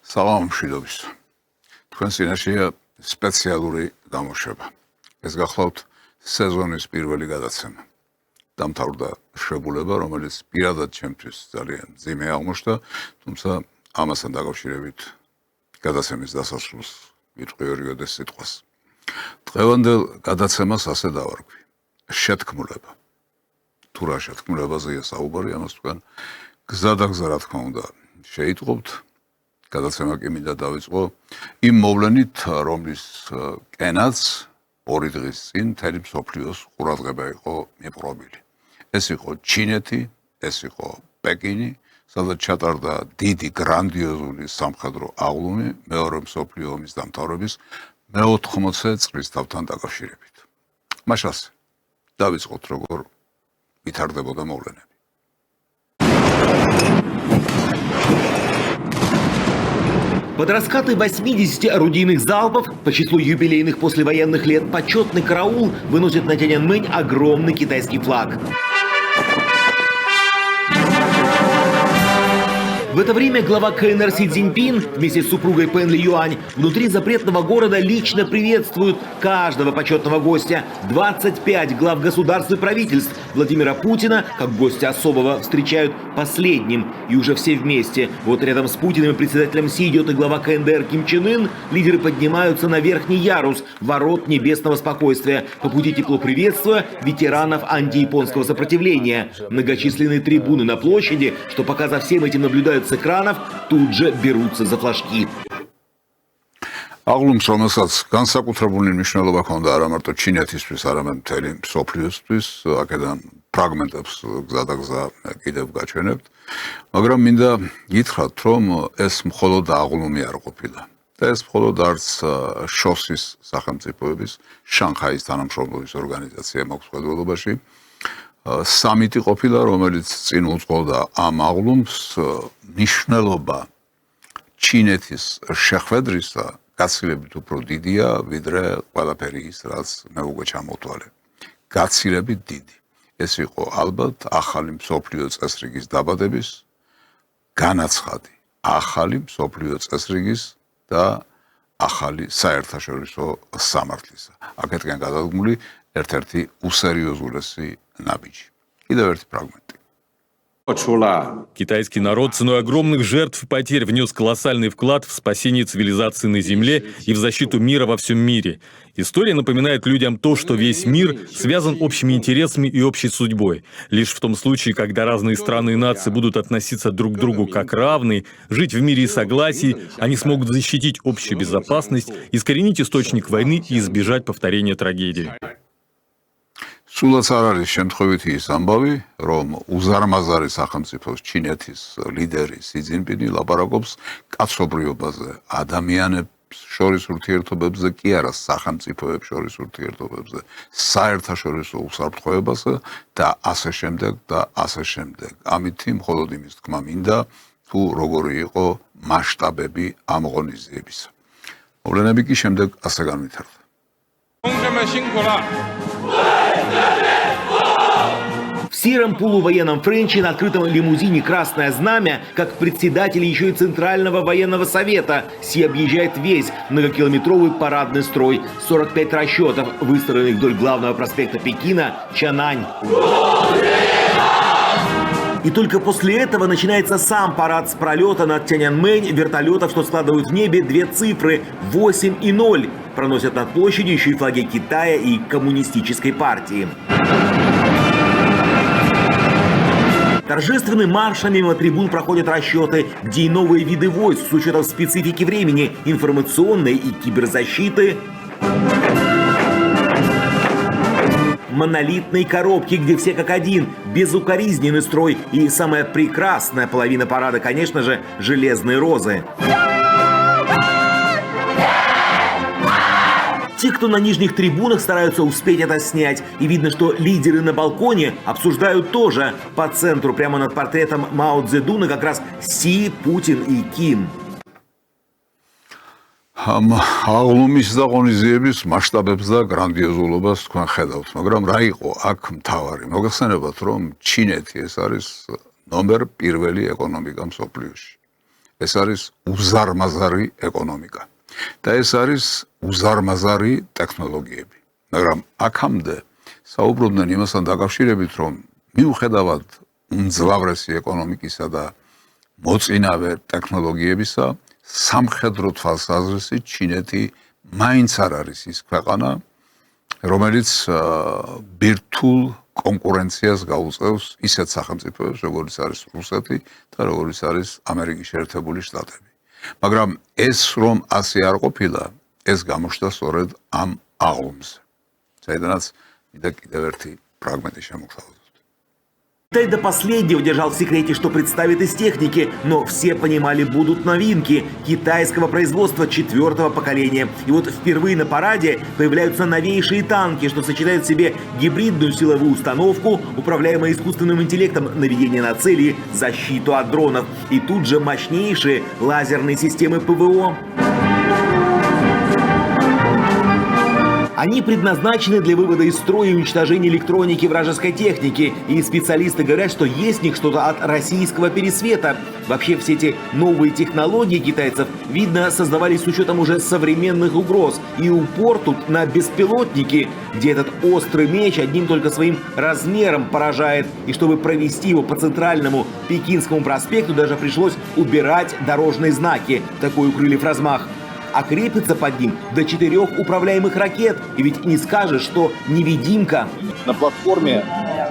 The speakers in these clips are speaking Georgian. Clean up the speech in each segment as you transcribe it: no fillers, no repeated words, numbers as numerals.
საღამომშვიდობის. თქვენ წინაშეა სპეციალური გამოშვება. ეს გახლავთ სეზონის პირველი გადაცემა. დამთავრდა შეგულება, რომელიც პირადად ჩემთვის ძალიან მძიმე აღმოჩნდა, თუმცა ამასთან დაკავშირებით გადაცემის დასასრულს ვიტყვი ორიოდე სიტყვას. დღევანდელ გადაცემას ასე დავარქვი. შეთქმულება. თუ რა შეთქმულებაზეა საუბარი, ამას თქვენ გზადაგზა რა თქმა უნდა შეიტყობთ. გადაცემა კი მინდა დავიწყო იმ მოვლენით, რომლის კენაც ორი დღის წინ მთელი მსოფლიოს ყურადღება იყო მიპყრობილი. ეს იყო ჩინეთი, ეს იყო პეკინი, სადაც ჩატარდა დიდი გრანდიოზული სამხედრო აღლუმი მეორე მსოფლიო ომის დამთავრების მე-80 წლისთავთან დაკავშირებით. მაშასე დავიწყოთ როგორ ვითარდებოდა მოვლენები. Под раскаты 80 орудийных залпов по числу юбилейных послевоенных лет почетный караул выносит на Тяньаньмэнь огромный китайский флаг. В это время глава КНР Си Цзиньпин вместе с супругой Пэн Ли Юань внутри запретного города лично приветствуют каждого почетного гостя. 25 глав государств и правительств Владимира Путина, как гостя особого, встречают последним. И уже все вместе. Вот рядом с Путиным и председателем Си идет и глава КНДР Ким Чен Ын. Лидеры поднимаются на верхний ярус ворот небесного спокойствия. По пути тепло приветствуя ветеранов антияпонского сопротивления. Многочисленные трибуны на площади, что пока за всем этим наблюдают с экранов, тут же берутся за флажки. აღლუმს, რომელსაც განსაკუთრებული მნიშვნელობა ჰქონდა არა მარტო ჩინეთისთვის, არამედ მთელი მსოფლიოსთვის, აქედან ფრაგმენტებს გზადაგზა კიდევ გაჩვენებთ, მაგრამ მინდა გითხრათ, რომ ეს მხოლოდ აღლუმი არ ყოფილა. და ეს მხოლოდ არც შოსის სახელმწიფოების შანხაის თანამშრომლობის ორგანიზაცია მოხსვედველობაში სამიტი ყოფილა, რომელიც წინ უძღვოდა ამ აღლუმს მნიშვნელობა ჩინეთის შეხვედრისა გაცილებით უფრო დიდია, ვიდრე ყველაფერი ის, რაც მე უკვე ჩამოვთვალე. გაცილებით დიდი. ეს იყო ალბათ ახალი მსოფლიო წესრიგის დაბადების განაცხადი. ახალი მსოფლიო წესრიგის და ახალი საერთაშორისო სამართლისა. აქეთკენ გადადგმული ერთ-ერთი უსერიოზულესი ნაბიჯი. კიდევ ერთი ფრაგმენტი. Китайский народ ценой огромных жертв и потерь внес колоссальный вклад в спасение цивилизации на Земле и в защиту мира во всем мире. История напоминает людям то, что весь мир связан общими интересами и общей судьбой. Лишь в том случае, когда разные страны и нации будут относиться друг к другу как равные, жить в мире и согласии, они смогут защитить общую безопасность, искоренить источник войны и избежать повторения трагедии. სულაც არ არის შემთხვევითი ის ამბავი, რომ უზარმაზარი სახელმწიფოს ჩინეთის ლიდერი სი ცзиньპინი ლაპარაკობს კაცობრიობაზე, ადამიანებს შორის ურთიერთობებზე, კი არა სახელმწიფოებს შორის ურთიერთობებზე, საერთაშორისო უსაფრთხოებაზე და ასე შემდეგ და ასე შემდეგ. ამითი მხოლოდ იმის თქმა მინდა, თუ როგორი იყო მასშტაბები ამ ღონისძიებისა. მოვლენები კი შემდეგ ასე განვითარდა. В сером полувоенном френче на открытом лимузине «Красное знамя», как председатель еще и Центрального военного совета, Си объезжает весь многокилометровый парадный строй. 45 расчетов, выстроенных вдоль главного проспекта Пекина Чанань. И только после этого начинается сам парад с пролета над Тяньаньмэнь вертолетов, что складывают в небе две цифры – 8 и 0. Проносят над площадью еще и флаги Китая и коммунистической партии. Торжественным маршем мимо трибун проходят расчеты, где и новые виды войск с учетом специфики времени, информационной и киберзащиты, монолитные коробки, где все как один, безукоризненный строй и самая прекрасная половина парада, конечно же, железные розы. Те, кто на нижних трибунах, стараются успеть это снять. И видно, что лидеры на балконе обсуждают тоже. По центру, прямо над портретом Мао Цзэдуна, как раз Си, Путин и Ким. აღლუმის და ღონისძიების მასშტაბებს და გრანდიოზულობას თქვენ ხედავთ, მაგრამ რა იყო აქ მთავარი? მოგეხსენებათ, რომ ჩინეთი ეს არის ნომერ პირველი ეკონომიკა მსოფლიოში. ეს არის უზარმაზარი ეკონომიკა და ეს არის უზარმაზარი ტექნოლოგიები. მაგრამ აქამდე საუბრობდნენ იმასთან დაკავშირებით, რომ მიუხედავად უმძლავრესი ეკონომიკისა და მოწინავე ტექნოლოგიებისა, სამხედრო თვალსაზრისით ჩინეთი მაინც არ არის ის ქვეყანა, რომელიც ბირთვულ კონკურენციას გაუწევს ისეთ სახელმწიფოებს, როგორიც არის რუსეთი და როგორიც არის ამერიკის შეერთებული შტატები. მაგრამ ეს რომ ასე არ ყოფილა, ეს გამოჩნდა სწორედ ამ აღლუმზე. საიდანაც კიდევ ერთი ფრაგმენტი შემოგთავაზოთ. Китай до последнего держал в секрете, что представит из техники, но все понимали, будут новинки китайского производства 4-го поколения. И вот впервые на параде появляются новейшие танки, что сочетают в себе гибридную силовую установку, управляемую искусственным интеллектом, наведение на цели, защиту от дронов. И тут же мощнейшие лазерные системы ПВО. Они предназначены для вывода из строя и уничтожения электроники и вражеской техники. И специалисты говорят, что есть в них что-то от российского пересвета. Вообще все эти новые технологии китайцев, видно, создавались с учетом уже современных угроз. И упор тут на беспилотники, где этот острый меч одним только своим размером поражает. И чтобы провести его по центральному Пекинскому проспекту, даже пришлось убирать дорожные знаки. Такой у крыльев размах. А крепится под ним до 4 управляемых ракет. И ведь не скажешь, что невидимка. На платформе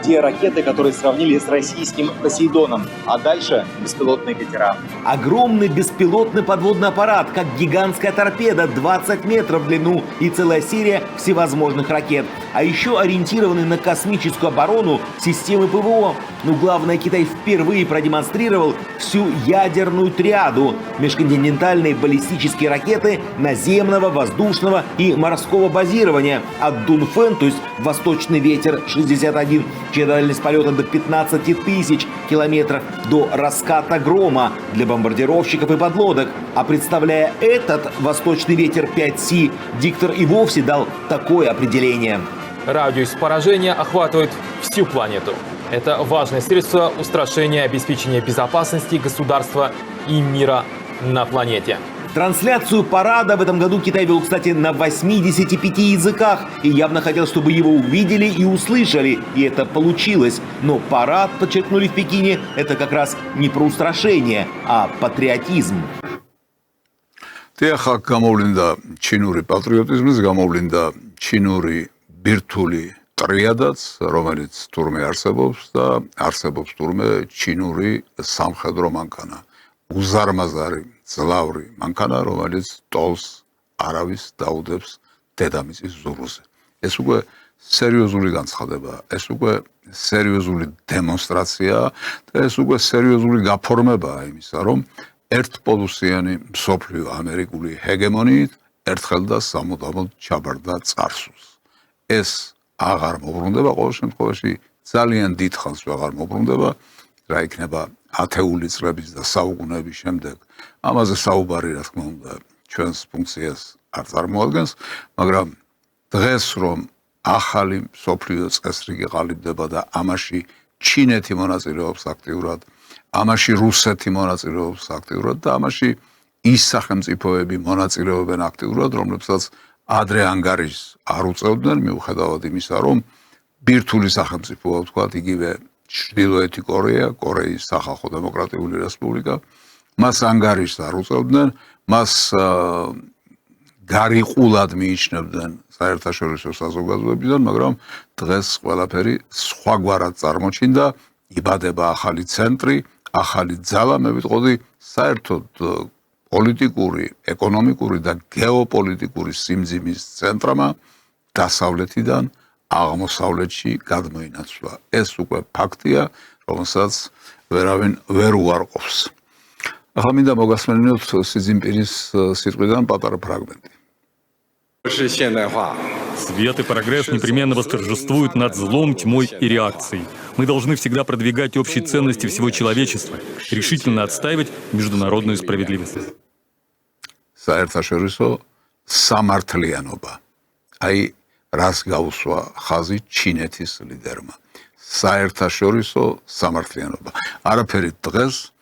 те ракеты, которые сравнили с российским «Посейдоном», а дальше беспилотные катера. Огромный беспилотный подводный аппарат, как гигантская торпеда, 20 метров в длину и целая серия всевозможных ракет. А еще ориентированные на космическую оборону системы ПВО. Но главное, Китай впервые продемонстрировал всю ядерную триаду. Межконтинентальные баллистические ракеты наземного, воздушного и морского базирования. От Дунфэн, то есть Восточный ветер 61, чья дальность полета до 15 тысяч километров, до раската Грома для бомбардировщиков и подлодок. А представляя этот Восточный ветер 5С, диктор и вовсе дал такое определение. Радиус поражения охватывает всю планету. Это важное средство устрашения, обеспечения безопасности государства и мира на планете. Трансляцию парада в этом году Китай вел, кстати, на 85 языках и явно хотел, чтобы его увидели и услышали. И это получилось. Но парад, подчеркнули в Пекине, это как раз не про устрашение, а патриотизм. Тиახა გამოვლინდა ჩინური პატრიოტიზმის, გამოვლინდა ჩინური ბირთვული ტრიადაც, რომელიც თურმე არსებობს და არსებობს თურმე ჩინური სამხედრო მანქანა. უზარმაზარი ძლავრი მანქანა, რომელიც ტოლს არავის დაუდებს დედამიწის ზურგზე. ეს უკვე სერიოზული განცხადებაა, ეს უკვე სერიოზული დემონსტრაციაა და ეს უკვე სერიოზული გაფორმებაა იმისა, რომ ერთპოლუსიანი მსოფლიო ამერიკული ჰეგემონიით ერთხელ და სამუდამოდ ჩაბარდა წარსულს. ეს აღარ მოbrunდება ყოველ შემთხვევაში, ძალიან დიდ ხანს აღარ მოbrunდება, რა იქნება ათეული წლების და საუკუნეების შემდეგ. ამაზე საუბარი, რა თქმა უნდა, ჩვენს ფუნქციას არ წარმოადგენს, მაგრამ დღეს რომ ახალი მსოფლიო წესრიგი ყალიბდება და ამაში ჩინეთი მონაწილეობს აქტიურად, ამაში რუსეთი მონაწილეობს აქტიურად და ამაში ის სახელმწიფოები მონაწილეობენ აქტიურად, რომლებსაც ადრე ანგარიშს არ უწევდნენ, მიუხედავად იმისა, რომ ბირთვული სახელმწიფოა ვთქვათ, იგივე ჩრდილოეთი კორეა, კორეის სახალხო დემოკრატიული რესპუბლიკა, მას ანგარიშს არ უწევდნენ, მას გარიყულად მიიჩნევდნენ საერთაშორისო საზოგადოებიდან, მაგრამ დღეს ყველაფერი სხვაგვარად წარმოჩინდა, იბადება ახალი ცენტრი, ახალი ძალა, მე ვიტყოდი, საერთოდ პოლიტიკური, ეკონომიკური და გეოპოლიტიკური სიმძიმის ცენტრმა დასავლეთიდან აღმოსავლეთში გადმოინაცვლა. ეს უკვე ფაქტია, რომელსაც ვერავინ ვერ უარყოფს. ახლა მინდა მოგასმენინოთ სი ძინპინის სიტყვიდან პატარა ფრაგმენტი. Свет и прогресс непременно восторжествуют над злом, тьмой и реакцией. Мы должны всегда продвигать общие ценности всего человечества, решительно отстаивать международную справедливость. საერთაშორისო სამართლიანობა. აი, რას გაუსვა ხაზი ჩინეთის ლიდერმა. საერთაშორისო სამართლიანობა. არაფერი დღეს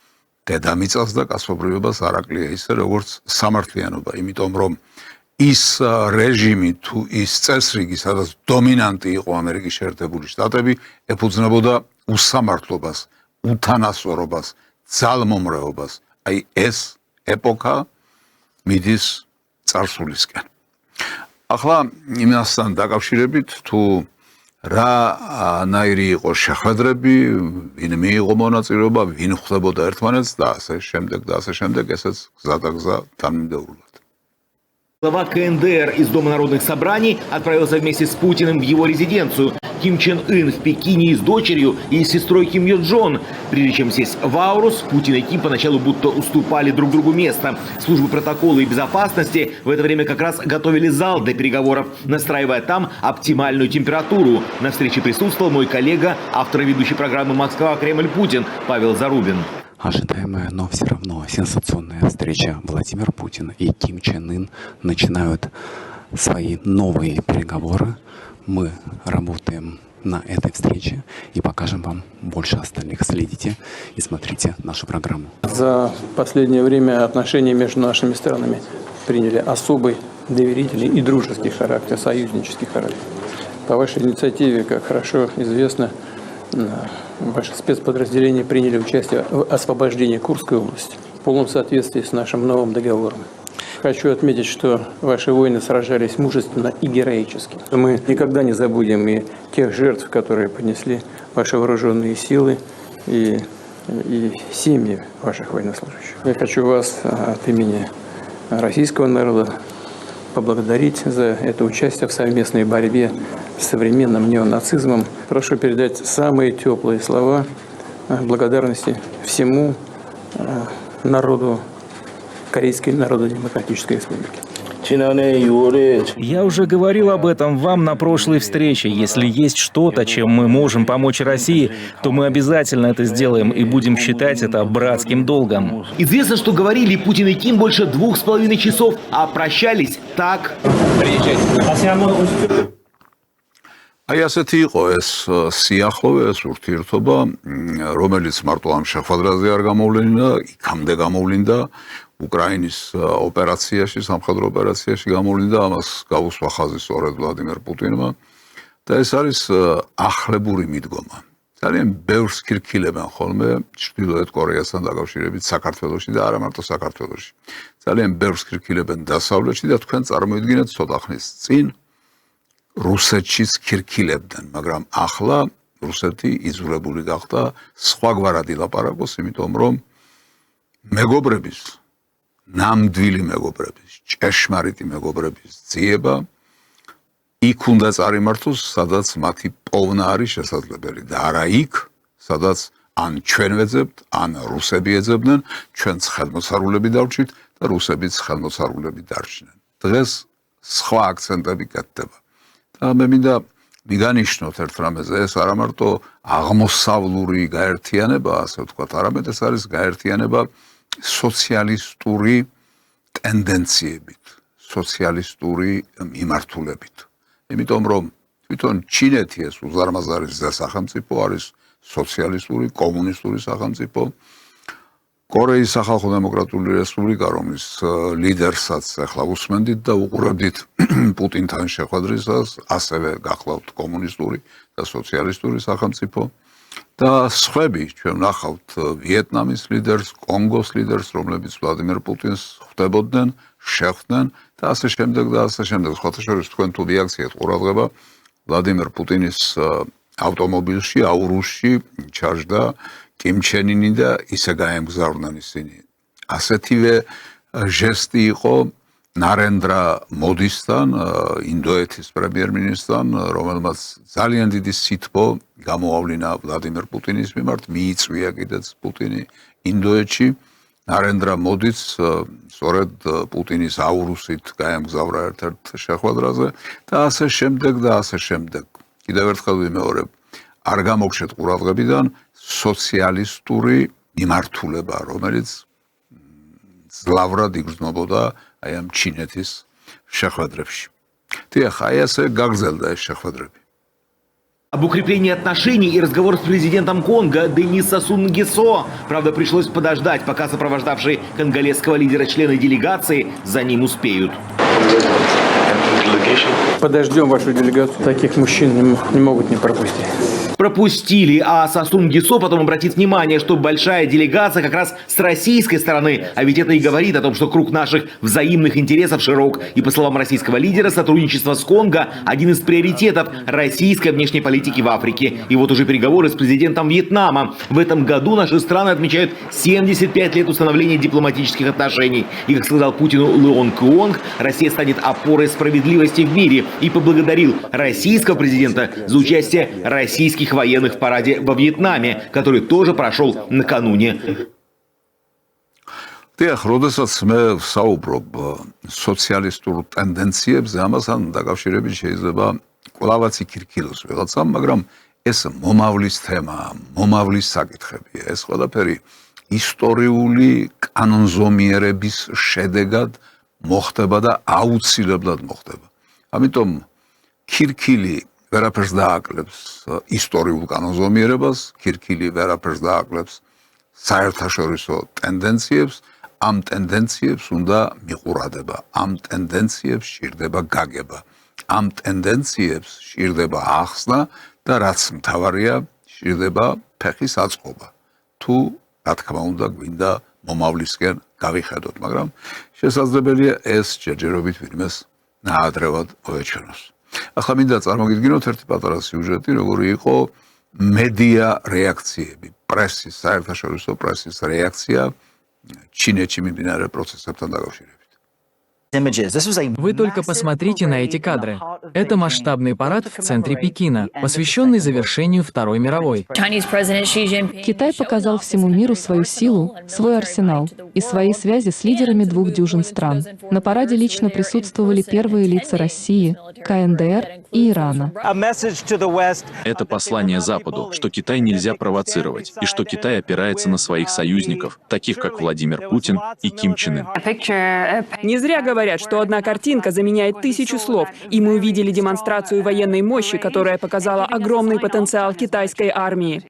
დედამიწას და კაცობრიობას არ აკლია ისე როგორც სამართლიანობა, იმიტომ რომ ის რეჟიმი თუ ის წესრიგი, სადაც დომინანტი იყო ამერიკის შეერთებული შტატები, ეფუძნებოდა უსამართლობას, უთანასწორობას, ძალმომრეობას. აი ეს ეპოქა მიდის წარსულისკენ. ახლა იმასთან დაკავშირებით თუ რანაირი იყო შეხვედრები, ვინ მიიღო მონაწილეობა, ვინ ხვდებოდა ერთმანეთს და ასე შემდეგ, ესეც გზადაგზა თანმიმდევრულად. Глава КНДР из Дома народных собраний отправился вместе с Путиным в его резиденцию. Ким Чен Ын в Пекине и с дочерью, и с сестрой Ким Йо Джон. Прежде чем сесть в Аурус, Путин и Ким поначалу будто уступали друг другу место. Службы протокола и безопасности в это время как раз готовили зал для переговоров, настраивая там оптимальную температуру. На встрече присутствовал мой коллега, автор и ведущий программы «Москва. Кремль. Путин» Павел Зарубин. Ожидаемая, но все равно сенсационная встреча. Владимир Путин и Ким Чен Ын начинают свои новые переговоры. Мы работаем на этой встрече и покажем вам больше остальных. Следите и смотрите нашу программу. За последнее время отношения между нашими странами приняли особый доверительный и дружеский характер, союзнический характер. По вашей инициативе, как хорошо известно, ваши спецподразделения приняли участие в освобождении Курской области в полном соответствии с нашим новым договором. Хочу отметить, что ваши воины сражались мужественно и героически. Мы никогда не забудем и тех жертв, которые понесли ваши вооруженные силы и семьи ваших военнослужащих. Я хочу вас от имени российского народа поблагодарить за это участие в совместной борьбе с современным неонацизмом. Прошу передать самые теплые слова благодарности всему народу Корейской Народно-Демократической Республики. Я уже говорил об этом вам на прошлой встрече. Если есть что-то, чем мы можем помочь России, то мы обязательно это сделаем и будем считать это братским долгом. Известно, что говорили Путин и Ким больше 2,5 часов, а прощались так. აი ასეთი იყო ეს სიახლოვე, ეს ურთიერთობა, რომელიც მარტო ამ შეხვედრაზე არ გამოვლინდა, იქამდე გამოვლინდა, უკრაინის ოპერაციაში, სამხედრო ოპერაციაში გამოვლინდა, ამას გაუსვა ხაზი სწორედ ვლადიმერ პუტინმა და ეს არის ახლებური მიდგომა. ძალიან ბევრს ქირქილებენ ხოლმე ჩრდილოეთ კორეასთან დაკავშირებით საქართველოში და არა მარტო საქართველოში. ძალიან ბევრს ქირქილებენ დასავლეთში და თქვენ წარმოიდგინეთ ცოტა ხნის წინ რუსეთშიც ქირქილებდნენ, მაგრამ ახლა რუსეთი იძულებული გახდა სხვაგვარად ილაპარაკოს, იმიტომ რომ მეგობრების, ნამდვილი მეგობრების, ჭეშმარიტი მეგობრების ძიება იქ უნდა წარიმართოს, სადაც მათი პოვნა არის შესაძლებელი და არა იქ, სადაც ან ჩვენ ვეძებთ, ან რუსები ეძებდნენ, ჩვენც ხელმოცარულები დავრჩით და რუსებიც ხელმოცარულები დარჩნენ. დღეს სხვა აქცენტები კეთდება. და მე მინდა მიგანიშნოთ ერთ რამეზე, ეს არა მარტო აღმოსავლური გაერთიანება, ასე ვთქვათ, არამედ ეს არის გაერთიანება სოციალისტური ტენდენციებით, სოციალისტური მიმართულებით. იმიტომ რომ თვითონ ჩინეთი ეს უზარმაზარი სახელმწიფო არის სოციალისტური, კომუნისტური სახელმწიფო. კორეის სახალხო დემოკრატიული რესპუბლიკა, რომლის ლიდერსაც ახლა უსმენდით და უყურებდით პუტინთან შეხვედრისას, ასევე გახლავთ კომუნისტური და სოციალისტური სახელმწიფო. და სხვები, ჩვენ ვნახავთ ვიეტნამის ლიდერს, კონგოს ლიდერს, რომლებიც ვლადიმერ პუტინს ხვდებოდნენ, შეხვდნენ და ასე შემდეგ და ასე შემდეგ. სხვათა შორის თქვენ თუ რეაქციად ყურადღება, ვლადიმერ პუტინის ავტომობილში, აურუსში ჩარჯდა კიმ ჩენ ინი და ისე გაემგზავრნენ ისინი. ასეთივე ჟესტი იყო ნარენდრა მოდისთან, ინდოეთის პრემიერ-მინისტრთან, რომელმაც ძალიან დიდი სითბო გამოავლინა ვლადიმერ პუტინის მიმართ, მიიწვია კიდეც პუტინი ინდოეთში. ნარენდრა მოდიც სწორედ პუტინის აურუსით გაემგზავრა ერთ-ერთ შეხვედრაზე და ასე შემდეგ და ასე შემდეგ. კიდევ ერთხელ ვიმეორებ, არ გამოგშეთ ყურადღებიდან სოციალისტური მიმართულება, რომელიც ძლავრად იგრძნობოდა აი ამ ჩინეთის შეხვედრებში. დიახ, აი ასე გაგრძელდა ეს შეხვედრები. Об укреплении отношений и разговор с президентом Конго Денис Сассу Нгесо. Правда, пришлось подождать, пока сопровождавшие конголезского лидера члены делегации за ним успеют. Подождем вашу делегацию. Таких мужчин не могут не пропустить. Пропустили, а Сассу Нгесо потом обратит внимание, что большая делегация как раз с российской стороны. А ведь это и говорит о том, что круг наших взаимных интересов широк. И по словам российского лидера, сотрудничество с Конго – один из приоритетов российской внешней политики в Африке. И вот уже переговоры с президентом Вьетнама. В этом году наши страны отмечают 75 лет установления дипломатических отношений. И, как сказал Путину Леон Куонг, Россия станет опорой справедливости в мире. И поблагодарил российского президента за участие российских военных в параде во Вьетнаме, который тоже прошел накануне. დიახ, როდესაც მე ვსაუბრობ სოციალისტურ ტენდენციებზე, ამასთან დაკავშირებით შეიძლება ყველაც იქირქილოს ვიღაცამ, მაგრამ ეს მომავლის თემაა, მომავლის საკითხებია. ეს ყველაფერი ისტორიული კანონზომიერების შედეგად მოხდება და აუცილებლად მოხდება. ამიტომ ქირქილი ვერაფერს დააკლებს ისტორიულ კანონზომიერებას, ქირქილი ვერაფერს დააკლებს საერთაშორისო ტენდენციებს, ამ ტენდენციებს უნდა მიყურადება, ამ ტენდენციებს სჭირდება გაგება, ამ ტენდენციებს სჭირდება ახსნა და რაც მთავარია, სჭირდება ფეხის აწყობა. თუ რა თქმა უნდა გვინდა მომავლისკენ გავიხედოთ, მაგრამ შესაძლებელია ეს ჯერჯერობით ვინმეს ნაადრევად მოეჩვენოს. ახლა მინდა წარმოგიდგინოთ ერთი პატარა სიუჟეტი, როგორი იყო მედია რეაქციები, პრესის, საერთაშორისო პრესის რეაქცია ჩინეთში მიმდინარე პროცესებთან დაკავშირებით. Вы только посмотрите на эти кадры. Это масштабный парад в центре Пекина, посвященный завершению Второй мировой. Китай показал всему миру свою силу, свой арсенал и свои связи с лидерами 2 дюжин стран. На параде лично присутствовали первые лица России, КНДР и Ирана. Это послание Западу, что Китай нельзя провоцировать, и что Китай опирается на своих союзников, таких как Владимир Путин и Ким Чен Ын. Не зря говорят, что одна картинка заменяет 1000 слов, и мы увидели демонстрацию военной мощи, которая показала огромный потенциал китайской армии.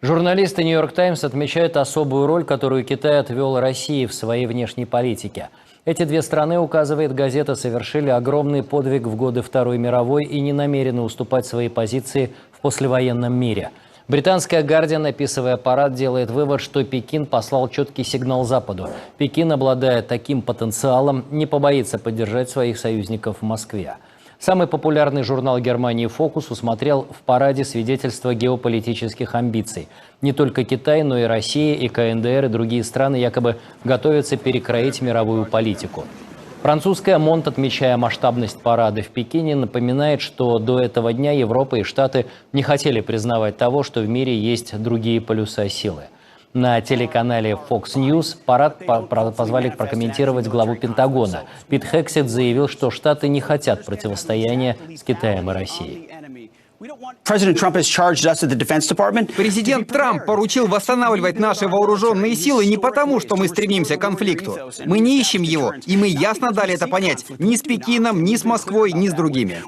Журналисты «Нью-Йорк Таймс» отмечают особую роль, которую Китай отвел России в своей внешней политике. Эти две страны, указывает газета, совершили огромный подвиг в годы Второй мировой и не намерены уступать свои позиции в послевоенном мире. Британская «Гардиан», описывая парад, делает вывод, что Пекин послал четкий сигнал Западу. Пекин, обладая таким потенциалом, не побоится поддержать своих союзников в Москве. Самый популярный журнал Германии «Фокус» усмотрел в параде свидетельства геополитических амбиций. Не только Китай, но и Россия, и КНДР, и другие страны якобы готовятся перекроить мировую политику. Французская «Монт», отмечая масштабность парада в Пекине, напоминает, что до этого дня Европа и Штаты не хотели признавать того, что в мире есть другие полюса силы. На телеканале Fox News парад позвали прокомментировать главу Пентагона. Пит Хексет заявил, что Штаты не хотят противостояния с Китаем и Россией. Президент Трамп поручил восстанавливать наши вооруженные силы не потому, что мы стремимся к конфликту. Мы не ищем его, и мы ясно дали это понять ни с Пекином, ни с Москвой, ни с другими.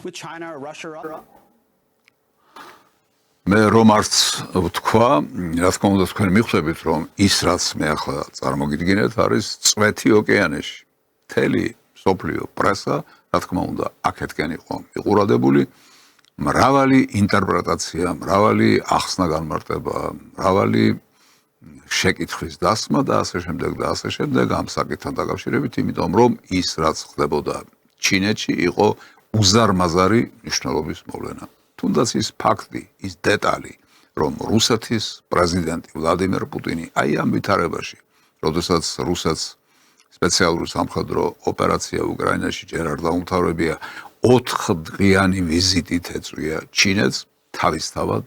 მე რომ არც ვთქვა, რა თქმა უნდა თქვენ მიხვდებით, რომ ის რაც მე ახლა წარმოგიდგინეთ, არის წვეთი ოკეანეში. მთელი მსოფლიო პრესა, რა თქმა უნდა, აქეთკენ იყო მიყურადებული. მრავალი ინტერპრეტაცია, მრავალი ახსნა განმარტება, მრავალი შეკითხვის დასმა და ასე შემდეგ ამ საკითხთან დაკავშირებით, იმიტომ რომ ის რაც ხდებოდა ჩინეთში იყო უზარმაზარი მნიშვნელობის მოვლენა. თუნდაც ის ფაქტი, ის დეტალი, რომ რუსეთის პრეზიდენტი ვლადიმერ პუტინი აი ამ ვითარებაში, როდესაც რუსეთს სპეციალური სამხედრო ოპერაცია უკრაინაში ჯერ არ დაუმთავრებია, 4 დღიანი ვიზიტით ეწვია ჩინეთს, თავისთავად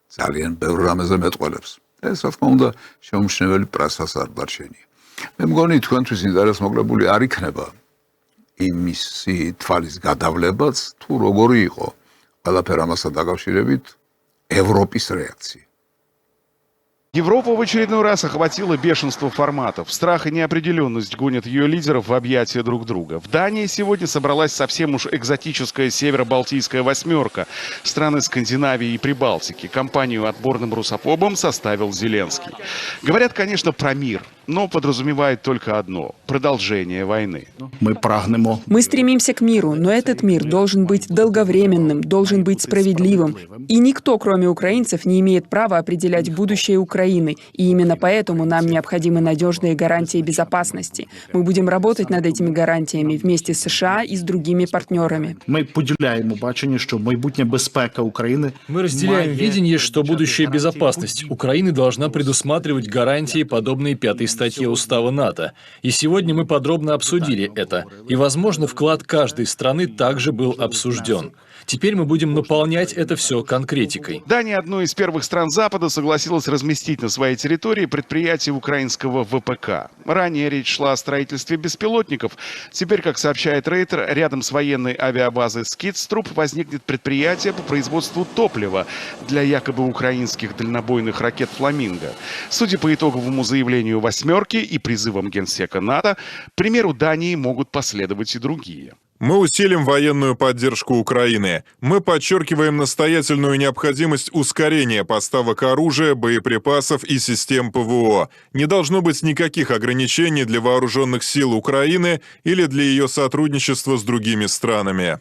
ძალიან ბევრ რამეზე მეტყველებს. ეს რა თქმა უნდა შეუმჩნეველი პრესას არ დარჩენია. მე მგონი თქვენთვის ინტერესმოკლებული არ იქნება იმისი თვალის გადავლებაც, თუ როგორი იყო ყველაფერ ამასთან დაკავშირებით ევროპის რეაქცია. Европу в очередной раз охватило бешенство форматов. Страх и неопределенность гонят ее лидеров в объятия друг друга. В Дании сегодня собралась совсем уж экзотическая северо-балтийская восьмерка. Страны Скандинавии и Прибалтики. Компанию отборным русофобам составил Зеленский. Говорят, конечно, про мир, но подразумевает только одно – продолжение войны. Мы стремимся к миру, но этот мир должен быть долговременным, должен быть справедливым. И никто, кроме украинцев, не имеет права определять будущее Украины. И именно поэтому нам необходимы надежные гарантии безопасности. Мы будем работать над этими гарантиями вместе с США и с другими партнерами. Мы разделяем видение, что будущая безопасность Украины должна предусматривать гарантии, подобные 5-й статье Устава НАТО. И сегодня мы подробно обсудили это. И, возможно, вклад каждой страны также был обсужден. Теперь мы будем наполнять это все конкретикой. Дания, одной из первых стран Запада, согласилась разместить на своей территории предприятие украинского ВПК. Ранее речь шла о строительстве беспилотников. Теперь, как сообщает Рейтер, рядом с военной авиабазой Скидструп возникнет предприятие по производству топлива для якобы украинских дальнобойных ракет «Фламинго». Судя по итоговому заявлению «восьмерки» и призывам Генсека НАТО, к примеру Дании могут последовать и другие. Мы усилим военную поддержку Украины. Мы подчеркиваем настоятельную необходимость ускорения поставок оружия, боеприпасов и систем ПВО. Не должно быть никаких ограничений для вооруженных сил Украины или для ее сотрудничества с другими странами.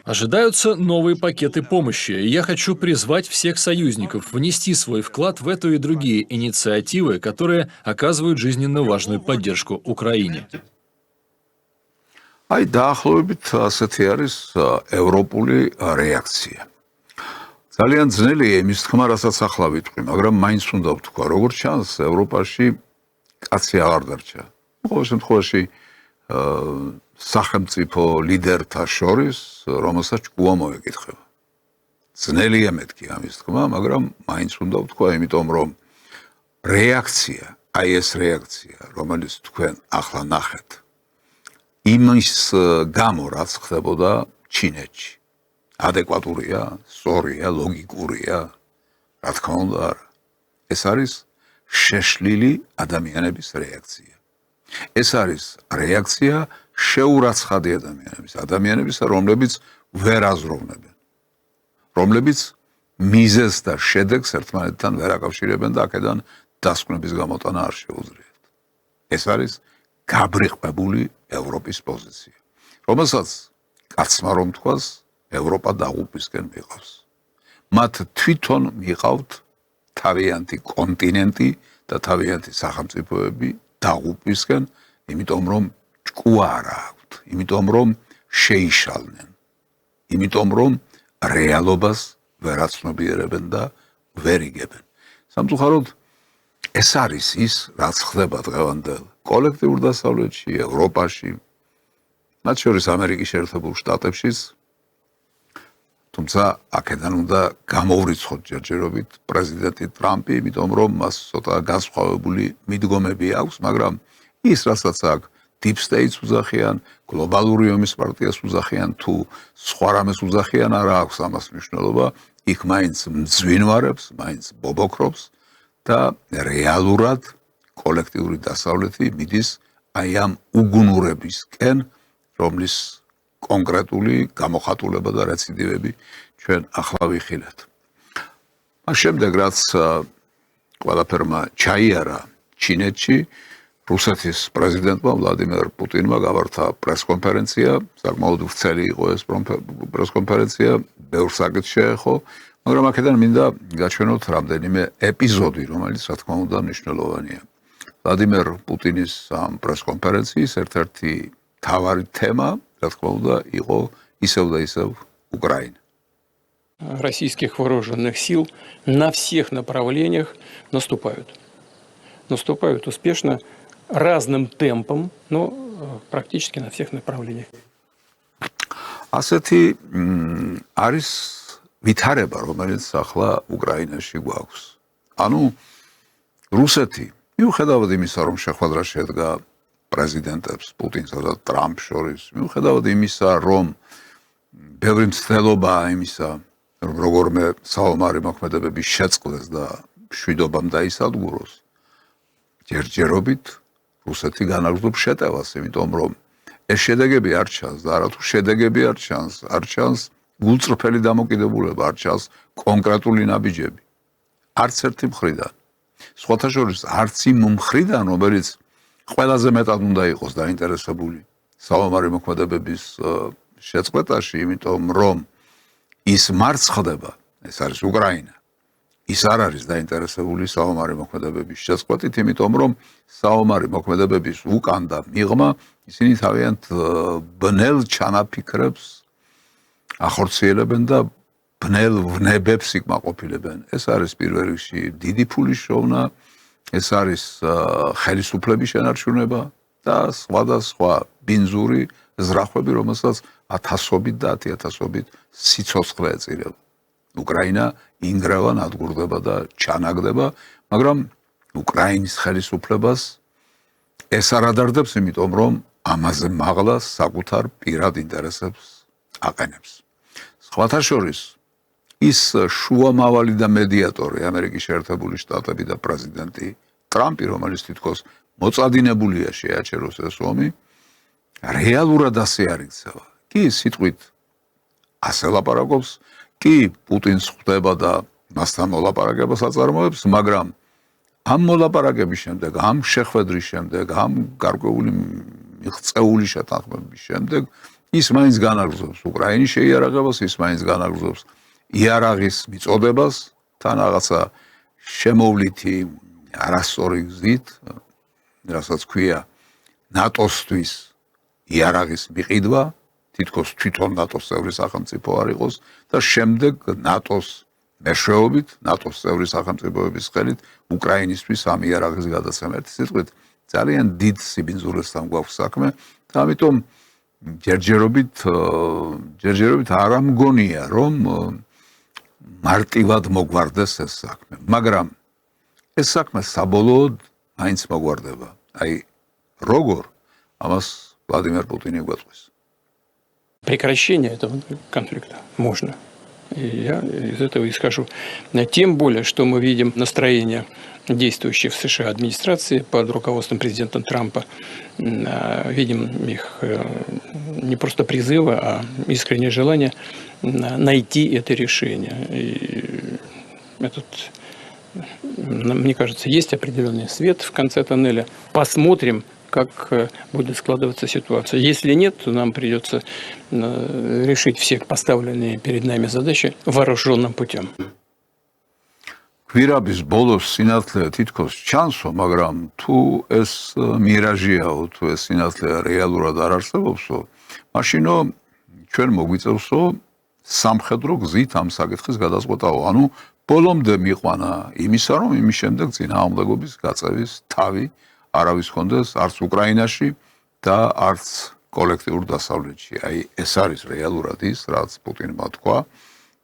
Ожидаются новые пакеты помощи, и я хочу призвать всех союзников внести свой вклад в эту и другие инициативы, которые оказывают жизненно важную поддержку Украине. აი დაახლოებით ასეთი არის ევროპული რეაქცია. ძალიან ძნელია იმის თქმა, რასაც ახლა ვიტყვი, მაგრამ მაინც უნდა ვთქვა, როგორც ჩანს, ევროპაში კაცი აღარ დარჩა. ყოველ შემთხვევაში სახელმწიფო ლიდერთა შორის, რომელსაც ჭკუა მოეკითხება. ძნელია მეთქი ამის თქმა, მაგრამ მაინც უნდა ვთქვა, იმიტომ რომ რეაქცია, აი ეს რეაქცია, რომელიც თქვენ ახლა ნახეთ, იმის გამო, რაც ხდებოდა ჩინეთში. ადეკვატურია, სწორია, ლოგიკურია, რა თქმა უნდა არა. ეს არის შეშლილი ადამიანების რეაქცია. ეს არის რეაქცია შეურაცხადი ადამიანებისა, რომლებიც ვერ აზროვნებენ. რომლებიც მიზეზს და შედეგს ერთმანეთთან ვერ აკავშირებენ და აქედან დასკვნების გამოტანა არ შეუძლიათ. ეს არის გაბრიყვებული ევროპის პოზიცია, რომელსაც კაცმა რომ თქვას, ევროპა დაღუპვისკენ მიყავს. მათ თვითონ მიყავთ თავიანთი კონტინენტი და თავიანთი სახელმწიფოები დაღუპვისკენ, იმიტომ რომ ჭკუა არ აქვთ, იმიტომ რომ შეიშალნენ, იმიტომ რომ რეალობას ვერ აცნობიერებენ და ვერ იგებენ. სამწუხაროდ ეს არის ის, რაც ხდება დღევანდელ კოლექტიურ დასავლეთში, ევროპაში, მათ შორის ამერიკის შეერთებულ შტატებშიც, თუმცა აქედან უნდა გამოვრიცხოთ ჯერჯერობით პრეზიდენტი ტრამპი, იმიტომ რომ მას ცოტა განსხვავებული მიდგომები აქვს, მაგრამ ის, რასაც აქ Deep States უძახიან, გლობალური ომის პარტიას უძახიან, თუ სხვა რამეს უძახიან, არა აქვს ამას მნიშვნელობა, იქ მაინც მძვინვარებს, მაინც ბობოქრობს და რეალურად კოლექტიური დასავლეთი მიდის აი ამ უგუნურებისკენ, რომლის კონკრეტული გამოხატულება და რეციდივები ჩვენ ახლა ვიხილეთ. მას შემდეგ, რაც ყველაფერმა ჩაიარა ჩინეთში, რუსეთის პრეზიდენტმა ვლადიმერ პუტინმა გამართა პრესკონფერენცია, საკმაოდ ვრცელი იყო ეს პრესკონფერენცია, ბევრ საკითხს შეეხო, მაგრამ აქედან მინდა გაჩვენოთ რამდენიმე ეპიზოდი, რომელიც რა თქმა უნდა მნიშვნელოვანია. ვლადიმერ პუტინის ამ პრესკონფერენციის ერთ-ერთი მთავარი თემა, რა თქმა უნდა, იყო ისევ და ისევ უკრაინა. Российских вооруженных сил на всех направлениях наступают. Наступают успешно, разным темпом, но практически на всех направлениях. ასეთი არის ვითარება, რომელიც ახლა უკრაინაში გვაქვს. ანუ რუსეთი, მიუხედავად იმისა, რომ შეხვედრა შედგა პრეზიდენტებს პუტინსა და ტრამპს შორის, მიუხედავად იმისა, რომ ბევრი მცდელობაა იმისა, რომ როგორმე საომარი მოქმედებები შეწყდეს და მშვიდობამ დაისადგუროს. ჯერჯერობით რუსეთი განაგრძობს შეტევას, იმიტომ რომ ეს შედეგები არ ჩანს და არათუ შედეგები არ ჩანს გულწრფელი დამოკიდებულება, არ ჩანს კონკრეტული ნაბიჯები. არც ერთი მხრიდან. სხვათა შორის არც იმ მხრიდან, რომელიც ყველაზე მეტად უნდა იყოს დაინტერესებული საომარი მოქმედებების შეწყვეტაში, იმიტომ რომ ის მარცხ ხდება, ეს არის უკრაინა. ის არ არის დაინტერესებული საომარი მოქმედებების შეწყვეტით, იმიტომ რომ საომარი მოქმედებების უკან და მიღმა ისინი თავიანთ ბნელ ჩანაფიქრებს ახორციელებენ და ბნელ ვნებებს იკმაყოფილებენ. ეს არის პირველ რიგში დიდი ფულის შოვნა, ეს არის ხელისუფლების შენარჩუნება და სხვადასხვა ბინძური ზრახვები, რომელსაც ათასობით და 10,000-ობით სიცოცხლე ეწირება. უკრაინა ინგრევა, ნადგურდება და ჩანაგდება, მაგრამ უკრაინის ხელისუფლებას ეს არ ადარდებს, იმიტომ რომ ამაზე მაღლა საკუთარ პირად ინტერესებს აყენებს. სხვათა შორის ის შუამავალი და მედიატორი ამერიკის შეერთებული შტატები და პრეზიდენტი ტრამპი, რომელიც თითქოს მოწადინებულია შეაჩეროს ეს ომი, რეალურად ასე არ იქცევა. კი სიტყვით ასე ლაპარაკობს, კი პუტინს ხვდება და მასთან მოლაპარაკებას აწარმოებს, მაგრამ ამ მოლაპარაკების შემდეგ, ამ შეხვედრის შემდეგ, ამ გარკვეული მიღწეული შეთანხმების შემდეგ ის მაინც განაგრძობს უკრაინის შეიარაღებას, ის მაინც განაგრძობს იარაღის მიწოდებას, თან რაღაცა შემოვლითი არასწორი გზით, რასაც ქვია ნატოსთვის იარაღის მიყიდვა, თითქოს თვითონ ნატოს წევრი სახელმწიფო არ იყოს და შემდეგ ნატოს მეშვეობით, ნატოს წევრი სახელმწიფოების ხელით უკრაინისთვის ამ იარაღის გადაცემა. ერთი სიტყვით, ძალიან დიდ სიბინძურესთან გვაქვს საქმე და ამიტომ ჯერჯერობით არ ამგონია, რომ მარტივად მოგვარდეს ეს საქმე. მაგრამ ეს საქმე საბოლოოდ მაინც მოგვარდება. აი, როგორ ამას ვლადიმერ პუტინი გვეტყვის. Прекращение этого конфликта можно. И я из этого исхожу. Тем более, что мы видим настроение действующей в США администрации под руководством президента Трампа. Видим их не просто призывы, а искреннее желание найти это решение. И мне кажется, есть определенный свет в конце тоннеля. Посмотрим, как будет складываться ситуация. Если нет, то нам придется решить все поставленные перед нами задачи вооруженным путем. გვირაბის ბოლოს სინათლე თითქოს ჩანსო, მაგრამ თუ ეს მირაჟიაო, თუ ეს სინათლე რეალურად არ არსებობსო, მაშინო ჩვენ მოგვიწევსო სამხედრო გზით ამ საკითხის გადაწყვეტაო. ანუ ბოლომდე მიყვანა იმისა, რომ იმის შემდეგ წინააღმდეგობის გაწევის თავი არავის ჰქონდეს არც უკრაინაში და არც კოლექტიურ დასავლეთში. აი ეს არის რეალურად ის, რაც პუტინმა თქვა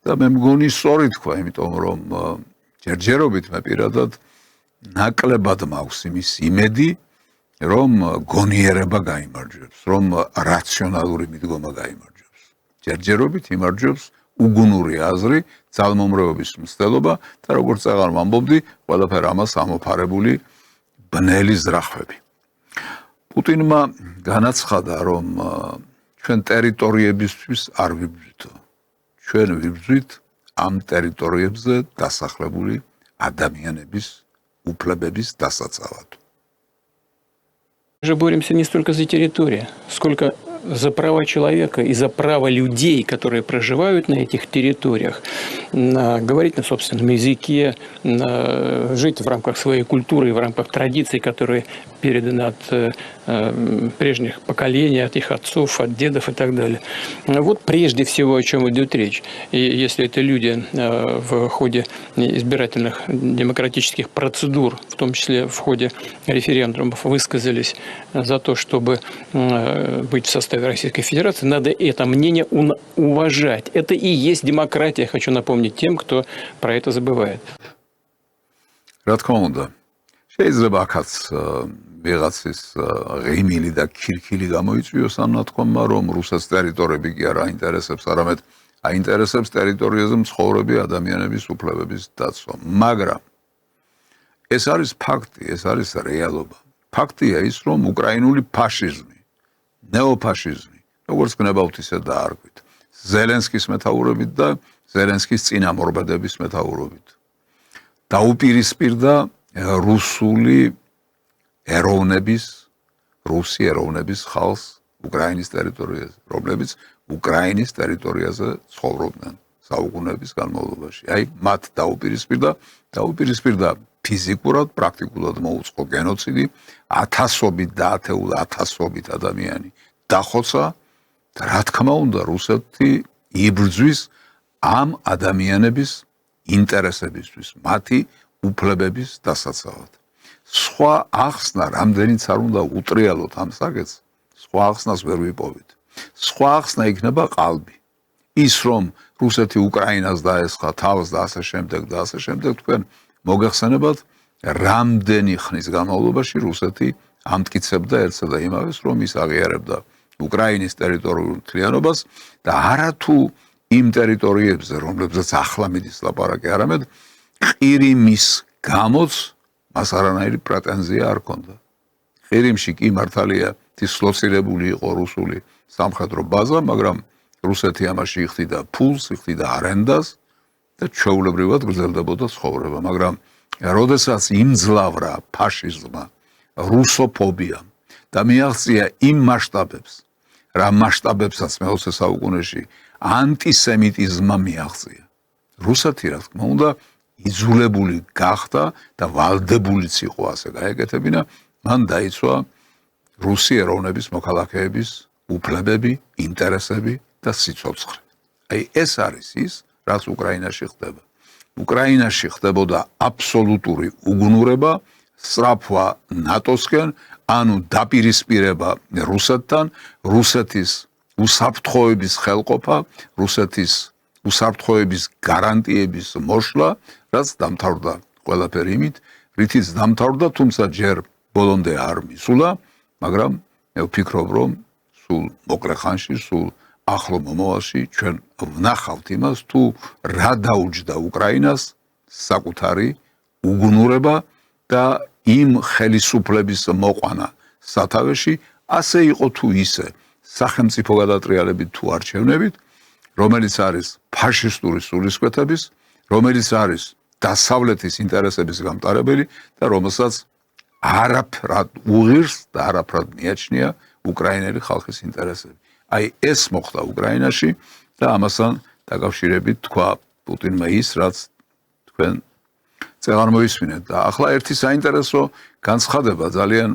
და მე მგონი სწორი თქვა, იმიტომ რომ ჯერჯერობით მე პირადად ნაკლებად მაქვს იმის იმედი, რომ გონიერება გაიმარჯვებს, რომ რაციონალური მიდგომა გაიმარჯვებს. ჯერჯერობით იმარჯვებს უგუნური აზრი, ძალმომრევების მცდელობა და როგორც წაღარ ვამბობდი, ყველაფერ ამას ამოფარებული ბნელი ზრახვები. პუტინმა განაცხადა, რომ ჩვენ ტერიტორიებისთვის არ ვიბრძვით. ჩვენ ვიბრძვით ამ ტერიტორიებზე დასახლებული ადამიანების უფლებების დასაცავად. Мы же боремся не столько за территорию, сколько за права человека и за права людей, которые проживают на этих территориях, говорить на собственном языке, жить в рамках своей культуры и в рамках традиций, которые переданы от прежних поколений, от их отцов, от дедов и так далее. Вот прежде всего, о чем идет речь. И если это люди в ходе избирательных демократических процедур, в том числе в ходе референдумов, высказались за то, чтобы быть в составе Российской Федерации, надо это мнение уважать. Это и есть демократия, хочу напомнить тем, кто про это забывает. რა თქმა უნდა, შეიძლება აქაც ვიღაცის ღიმილი და ქირქილი გამოიწვიოს ამ ნათქვამმა, რომ რუსეთის ტერიტორიები კი არ აინტერესებს, არამედ აინტერესებს ტერიტორიაზე მცხოვრები ადამიანების უფლებების დაცვა. მაგრამ ეს არის ფაქტი, ეს არის რეალობა. ფაქტია ის, რომ უკრაინული ფაშიზმი, ნეოფაშიზმი, როგორც გნებავთ ისე დაარქვით, ზელენსკის მეთაურობით და ზელენსკის წინამორბედების მეთაურობით დაუპირისპირდა რუსი ეროვნების ხალხს უკრაინის ტერიტორიაზე, რომლებიც უკრაინის ტერიტორიაზე ცხოვრობდნენ საუკუნეების განმავლობაში. აი, მათ დაუპირისპირდა ფიზიკურად, პრაქტიკულად მოუწყო გენოციდი, ათასობით ადამიანი დახოცა და რა თქმა უნდა, რუსეთი იბრძვის ამ ადამიანების ინტერესებისთვის, მათი უფლებების დასაცავად. სხვა ახსნა რამდენიც არ უნდა უტრიალოთ ამ საკითხს, სხვა ახსნას ვერ ვიპოვით. სხვა ახსნა იქნება ყალბი. ის რომ რუსეთი უკრაინას დაესხა თავს და ასე შემდეგ თქვენ მოგეხსენებათ რამდენი ხნის განმავლობაში რუსეთი ამტკიცებდა ერთსა და იმავეს, რომ ის აღიარებდა უკრაინის ტერიტორიულ მთლიანობას და არათუ იმ ტერიტორიებზე, რომლებზეც ახლა მიდის ლაპარაკი, არამედ ყირიმის გამოც მას არანაირი პრეტენზია არ ჰქონდა. ყირიმში კი მართალია დისლოცირებული იყო რუსული სამხედრო ბაზა, მაგრამ რუსეთი ამაში იხდიდა ფულს, იხდიდა არენდას და ჩვეულებრივად გრძელდებოდა ცხოვრება, მაგრამ როდესაც იმძლავრა ფაშიზმმა, რუსოფობიამ და მიაღწია იმ მასშტაბებს, რა მასშტაბებსაც მე-20 საუკუნეში ანტისემიტიზმმა მიაღწია. რუსეთი, რა თქმა უნდა, იძულებული გახდა და ვალდებულიც იყო ასე გაეკეთებინა, მან დაიცვა რუსი ეროვნების მოქალაქეების უფლებები, ინტერესები და სიცოცხლე. აი ეს არის ის, რაც უკრაინაში ხდება. უკრაინაში ხდებოდა აბსოლუტური უგნურება, სწრაფვა ნატოსკენ, ანუ დაპირისპირება რუსეთთან, რუსეთის უსაფრთხოების ხელყოფა, რუსეთის უსაფრთხოების გარანტიების მოშლა, რაც დამთავრდა ყველაფერი იმით, რითიც დამთავრდა, თუმცა ჯერ ბოლომდე არ მისულა, მაგრამ მე ვფიქრობ, რომ სულ მოკლე ხანში, სულ ახლო მომავალში ჩვენ ვნახავთ იმას, თუ რა დაუჯდა უკრაინას საკუთარი უგნურება და იმ ხელისუფლების მოყვანა სათავეში, ასე იყო თუ ისე, სახელმწიფო გადატრიალებით თუ არჩევნებით, რომელიც არის ფაშისტური სულისკვეთების, რომელიც არის დასავლეთის ინტერესების გამტარებელი და რომელსაც არაფრად უღირს და არაფრად მიაჩნია უკრაინელი ხალხის ინტერესები. აი ეს მოხდა უკრაინაში და ამასთან დაკავშირებით თქვა პუტინმა ის, რაც თქვენ წეღარ მოისმინეთ და ახლა ერთი საინტერესო განცხადება ძალიან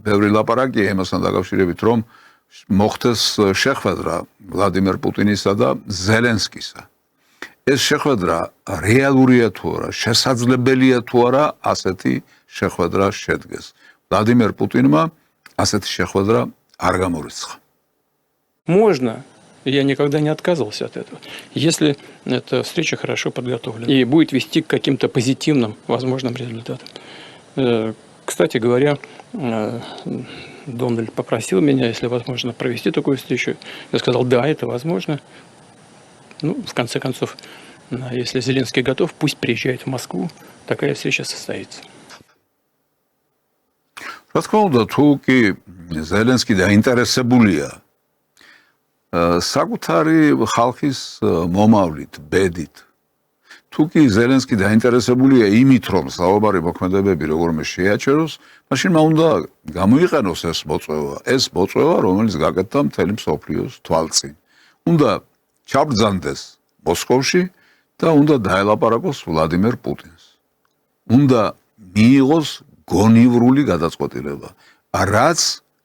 ბევრი ლაპარაკია იმასთან დაკავშირებით, რომ მოხდეს შეხვედრა ვლადიმერ პუტინისა და ზელენსკისა. ეს შეხვედრა რეალურია თუ არა, შესაძლებელია თუ არა ასეთი შეხვედრა შედგეს. ვლადიმერ პუტინმა ასეთი შეხვედრა არ გამორიცხა. Можно, я никогда не отказывался от этого, если эта встреча хорошо подготовлена и будет вести к каким-то позитивным возможным результатам. Кстати говоря, Дональд попросил меня, если возможно, провести такую встречу. Я сказал, да, это возможно. Ну, в конце концов, если Зеленский готов, пусть приезжает в Москву, такая встреча состоится. რა თქმა უნდა, თუ კი ზელენსკი დაინტერესებულია საკუთარი ხალხის მომავლით, ბედით, თუ კი ზელენსკი დაინტერესებულია იმით, რომ საუბარი მოქმედებები როგორმე შეაჩეროს, მაშინ მან უნდა გამოიყენოს ეს მოწვევა, რომელიც გაკეთდა მთელი მსოფლიოს თვალწინ. უნდა ჩაბრძანდეს მოსკოვში და უნდა დაელაპარაკოს ვლადიმერ პუტინს. უნდა მიიღოს გონივრული გადაწყვეტილება, რაც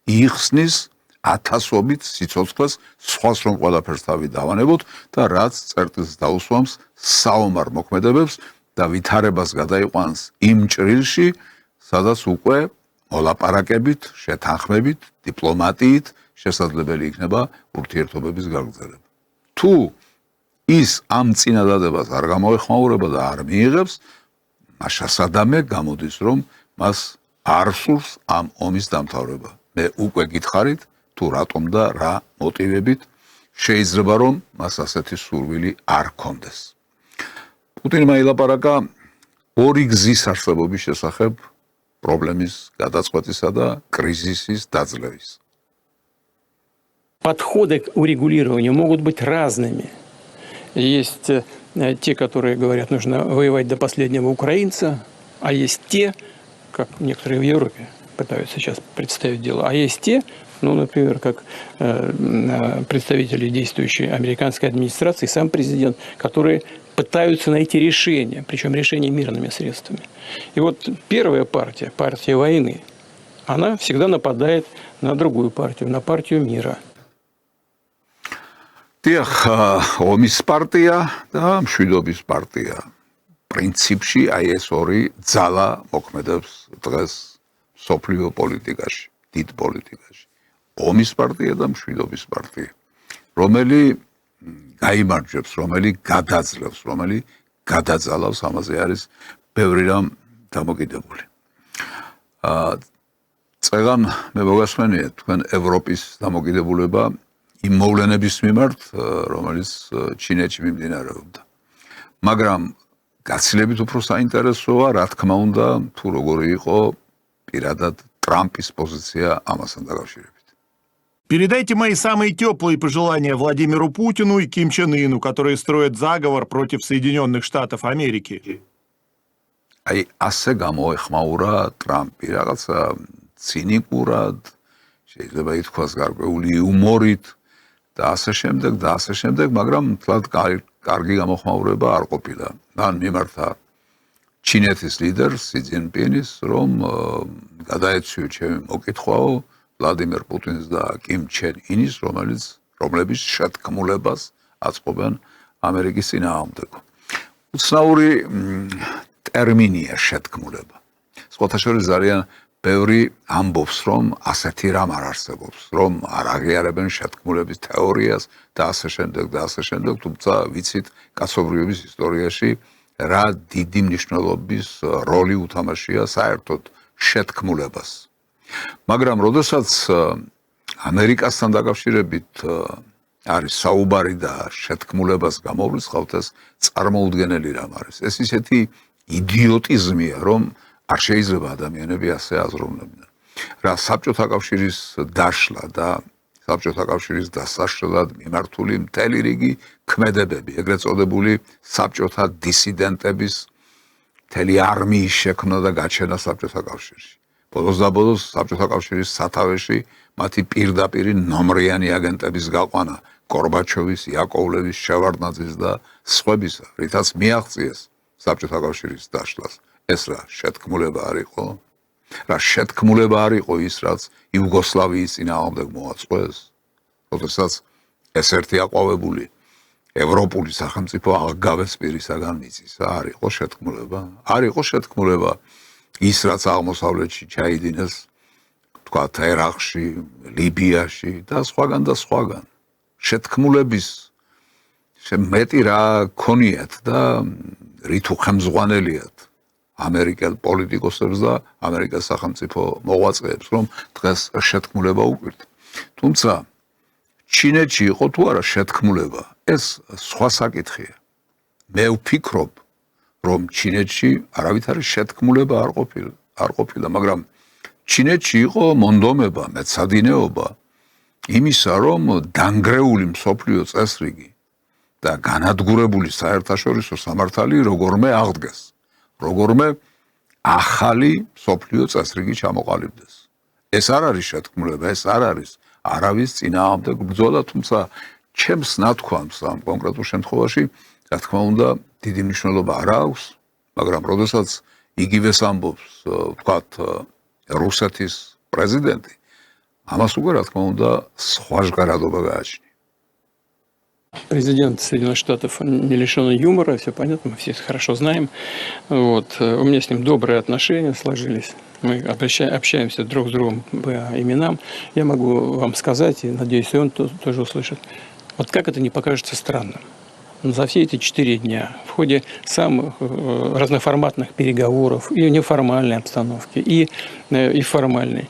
იხსნის ათასობით სიცოცხლეს, სხვას რომ ყველაფერს თავი დავანებოთ და რაც წერტილს დაუსვამს საომარ მოქმედებებს და ვითარებას გადაიყვანს იმ ჭრილში, სადაც უკვე მოლაპარაკებით, შეთანხმებით, დიპლომატიით შესაძლებელი იქნება ურთიერთობების გაგრძელება. თუ ის ამ წინადადებას არ გამოეხმაურება და არ მიიღებს, მაშასადამე გამოდის, რომ მას არ სურს ამ ომის დამთავრება. მე უკვე გითხარით, თუ რატომ და რა მოტივებით შეიძლება რომ მას ასეთი სურვილი არ ჰქონდეს. პუტინმა ილაპარაკა ორი გზის არსებობის შესახებ პრობლემის გადაწყვეტისა და კრიზისის დაძლევის. Подходы к урегулированию могут быть разными. Есть те, которые говорят, нужно воевать до последнего украинца, а есть те, как некоторые в Европе пытаются сейчас представить дело, а есть те, ну, например, как представители действующей американской администрации, сам президент, которые пытаются найти решение, причем решение мирными средствами. И вот первая партия, партия войны, она всегда нападает на другую партию, на партию мира. დიახ, ომის პარტია და მშვიდობის პარტია. პრინციპში აი ეს ორი ძალა მოქმედებს დღეს სოფლიო პოლიტიკაში, დიდ პოლიტიკაში. ომის პარტია და მშვიდობის პარტია. რომელი გაიმარჯვებს, რომელი გადაძლევს, რომელი გადაძალავს, ამაზე არის ბევრი რამ დამოკიდებული. წეგან მე მოგასმენია თქვენ ევროპის დამოკიდებულება იმ მოვლენების მიმართ, რომელიც ჩინეთში მიმდინარეობდა. მაგრამ გაცილებით უფრო საინტერესოა, რა თქმა უნდა, თუ როგორი იყო პირადად ტრამპის позиция ამასთან დაკავშირებით. Передайте мои самые теплые пожелания Владимиру Путину и Ким Чен Ыну, которые строят заговор против Соединенных Штатов Америки. აი, ასე გამოეხმაურა ტრამპი რაღაცა ცინიკურად, შეიძლება ითქვას გარკვეული იუმორით და ასე შემდეგ, მაგრამ თლად კარგი გამოხმაურება არ ყოფილა. მან მიმართა ჩინეთის ლიდერს სი ძინპინის, რომ გადაეცვიო ჩემი მოკითხვაო ვლადიმერ პუტინს და კიმ ჩენ ინის, რომლებიც შეთქმულებას აწყობენ ამერიკის წინააღმდეგო. უცნაური ტერმინია შეთქმულება. სხვათა შორის ძალიან ბევრი ამბობს, რომ ასეთი რამ არ არსებობს, რომ არ აღიარებენ შეთქმულების თეორიას და ასე შემდეგ, თუმცა ვიცით კაცობრიობის ისტორიაში რა დიდი მნიშვნელობის როლი უთამაშია საერთოდ შეთქმულებას. მაგრამ როდესაც ამერიკასთან დაკავშირებით არის საუბარი და შეთქმულებას გამოვლისხავთ, ეს წარმოუდგენელი რამ არის. ეს ისეთი იდიოტიზმია, რომ არ შეიძლება ადამიანები ასე აზროვნებდნენ. რა საბჭოთა კავშირის დაშლა და საბჭოთა კავშირის დასაშლად მიმართული მთელი რიგი ქმედებები, ეგრეთ წოდებული საბჭოთა დისიდენტების მთელი არმიის შექმნა და გაჩენა საბჭოთა კავშირში. ბოლოს საბჭოთა კავშირის სათავეში მათი პირდაპირი ნომრიანი აგენტების გაყვანა, გორბაჩოვის, იაკოვლევის, შევარდნაძის და სხვებისა, რითაც მიაღწიეს საბჭოთა კავშირის დაშლას. ეს რა შეთქმულება არ იყო? რა შეთქმულება არ იყო ის, რაც იუგოსლავიის წინააღმდეგ მოაწყვეს? როდესაც ეს ერთი აყვავებული ევროპული სახელმწიფო აღგავეს პირისაგან მიწის, არ იყო შეთქმულება? არ იყო შეთქმულება ის, რაც აღმოსავლეთში ჩაიდინეს, თქვათ, ერაყში, ლიბიაში და სხვაგან. შეთქმულების მეტი რა ქონიათ და რით უხემზღვანელიათ ამერიკელ პოლიტიკოსებს და ამერიკას სახელმწიფო მოღვაწეებს, რომ დღეს შეთქმულება უკვირთ. თუმცა ჩინეთში იყო თუ არა შეთქმულება, ეს სხვა საკითხია. მე ვფიქრობ, რომ ჩინეთში არავითარი შეთქმულება არ ყოფილა, მაგრამ ჩინეთში იყო მონდომება, მეცადინეობა იმისა, რომ დანგრეული მსოფლიო წესრიგი და განადგურებული საერთაშორისო სამართალი როგორმე აღდგეს. როგორმე ახალი მსოფლიო წესრიგი ჩამოყალიბდეს. ეს არ არის შეთქმულება, ეს არ არის არავის წინააღმდეგ ბრძოლა, თუმცა ჩემს ნათქვამს ამ კონკრეტულ შემთხვევაში, რა თქმა უნდა, დიდი მნიშვნელობა არ აქვს, მაგრამ როდესაც იგივეს ამბობს, ვთქვათ, რუსეთის პრეზიდენტი, ამას უკვე, რა თქმა უნდა, სხვა ჟღერადობა გააჩნია. Президент Соединенных Штатов не лишен юмора, все понятно, мы все это хорошо знаем. Вот. У меня с ним добрые отношения сложились. Мы общаемся друг с другом по именам. Я могу вам сказать, и надеюсь, и он тоже услышит. Вот как это не покажется странным. За все эти 4 дня в ходе самых разноформатных переговоров и неформальной обстановки, и формальной,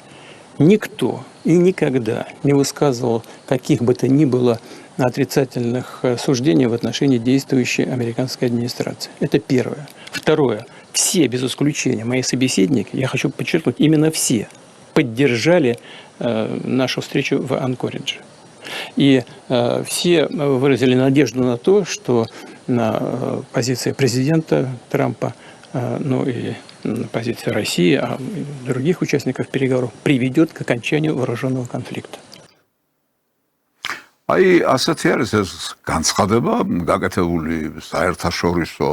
никто и никогда не высказывал каких бы то ни было отрицательных суждений в отношении действующей американской администрации. Это первое. Второе. все, без исключения, мои собеседники, я хочу подчеркнуть, именно все поддержали нашу встречу в Анкоридже. И все выразили надежду на то, что позиция президента Трампа, ну и позиция России, а и других участников переговоров приведет к окончанию вооруженного конфликта. აი ასეთი არის ეს განცხადება გაკეთებული საერთაშორისო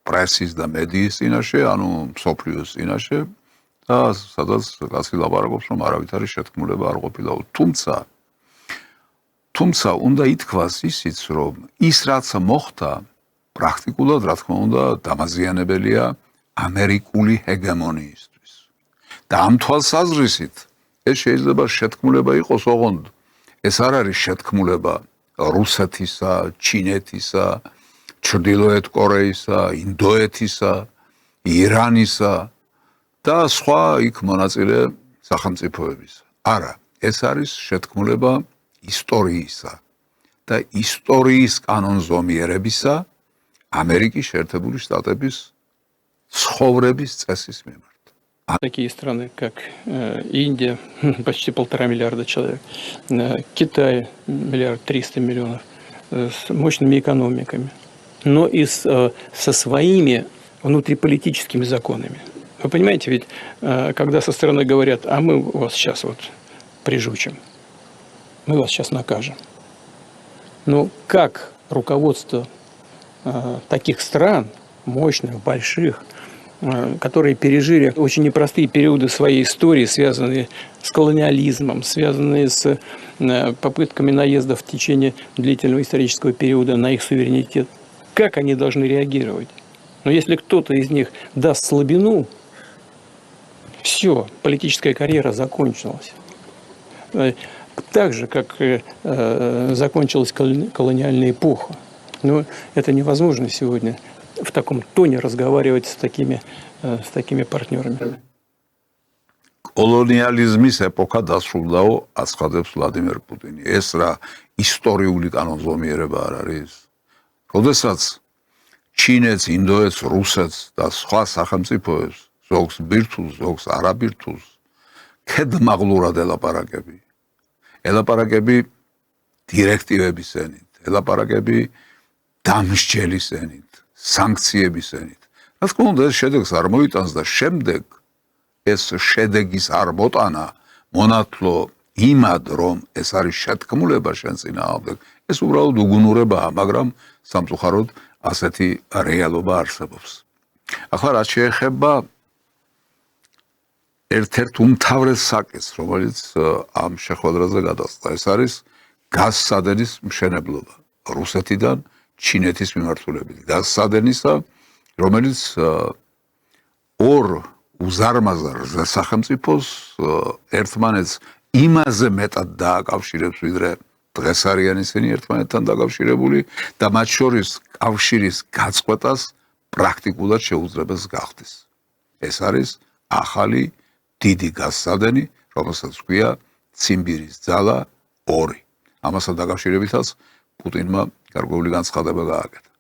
პრესის და მედიის წინაშე, ანუ მსოფლიოს წინაშე და სადაც კაცი ლაპარაკობს, რომ არავითარი შეთქმულება არ ყოფილა. თუმცა უნდა ითქვას ისიც, რომ ის რაც მოხდა პრაქტიკულად, რა თქმა უნდა, დამაზიანებელია ამერიკული ჰეგემონიისთვის. და ამ თვალსაზრისით ეს შეიძლება შეთქმულება იყოს ოღონდ ეს არ არის შეთქმულება რუსეთისა, ჩინეთისა, ჩრდილოეთ კორეისა, ინდოეთისა, ირანისა და სხვა იქ მონაწილე სახელმწიფოებისა. არა, ეს არის შეთქმულება ისტორიისა და ისტორიის კანონზომიერებისა ამერიკის შეერთებული შტატების ცხოვრების წესის მიმართ. Такие страны, как Индия, почти 1,5 миллиарда человек, Китай, 1,3 миллиарда, с мощными экономиками, но и со своими внутриполитическими законами. Вы понимаете, ведь когда со стороны говорят, а мы вас сейчас вот прижучим, мы вас сейчас накажем. Но как руководство таких стран, мощных, больших, которые пережили очень непростые периоды своей истории, связанные с колониализмом, связанные с попытками наездов в течение длительного исторического периода на их суверенитет, как они должны реагировать? Но если кто-то из них даст слабину, все, политическая карьера закончилась. Так же, как закончилась колониальная эпоха. Но это невозможно сегодня в таком тоне разговаривать с такими партнерами. კოლონიალიზმის ეპოქა დასრულდაო, აცხადებს ვლადიმერ პუტინი. ეს რა ისტორიული კანონზომიერება არ არის? როდესაც ჩინეთს, ინდოეთს, რუსეთს და სხვა სახელმწიფოებს, ზოგს ბირთვს, ზოგს არაბირთვს, ქედმაღლურად ელაპარაკები. ელაპარაკები დირექტივების ენით, ელაპარაკები დამსჯელის ენით, სანქციების ენით. რა თქმა უნდა, ეს შედეგს არ მოიტანს და შემდეგ ეს შედეგის არ მოტანა მონათლო იმად, რომ ეს არის შეთქმულება შენ წინააღმდეგ, ეს უბრალოდ უგუნურებაა, მაგრამ სამწუხაროდ ასეთი რეალობა არსებობს. ახლა რაც შეეხება ერთ-ერთ უმთავრეს საკითხს, რომელიც ამ შეხვედრაზე გადაწყდა, ეს არის გაზსადენის მშენებლობა რუსეთიდან ჩინეთის მიმართულებით. გაზსადენისა, რომელიც ორ უზარმაზარ სახელმწიფოს ერთმანეთს იმაზე მეტად დააკავშირებს, ვიდრე დღეს არიან ისინი ერთმანეთთან დაკავშირებული და მათ შორის კავშირის გაწყვეტას პრაქტიკულად შეუძლებას გახდეს. ეს არის ახალი დიდი გაზსადენი, რომელსაც ჰქვია ციმბირის ძალა 2. ამასთან დაკავშირებითაც პუტინმა გარკვეული განცხადება გააკეთა.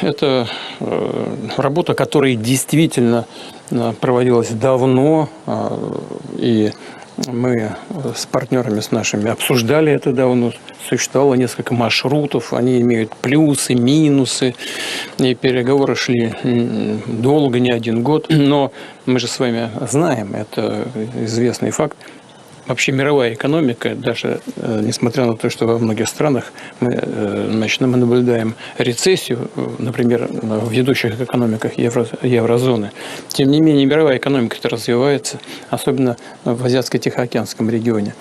Это работа, которая действительно проводилась давно, и мы с партнерами, с нашими, обсуждали это давно. Существовало несколько маршрутов, они имеют плюсы, минусы, и переговоры шли долго, не 1 год. Но мы же с вами знаем, это известный факт. Вообще мировая экономика, даже несмотря на то, что во многих странах мы наблюдаем рецессию, например, в ведущих экономиках еврозоны, тем не менее мировая экономика развивается, особенно в Азиатско-Тихоокеанском регионе.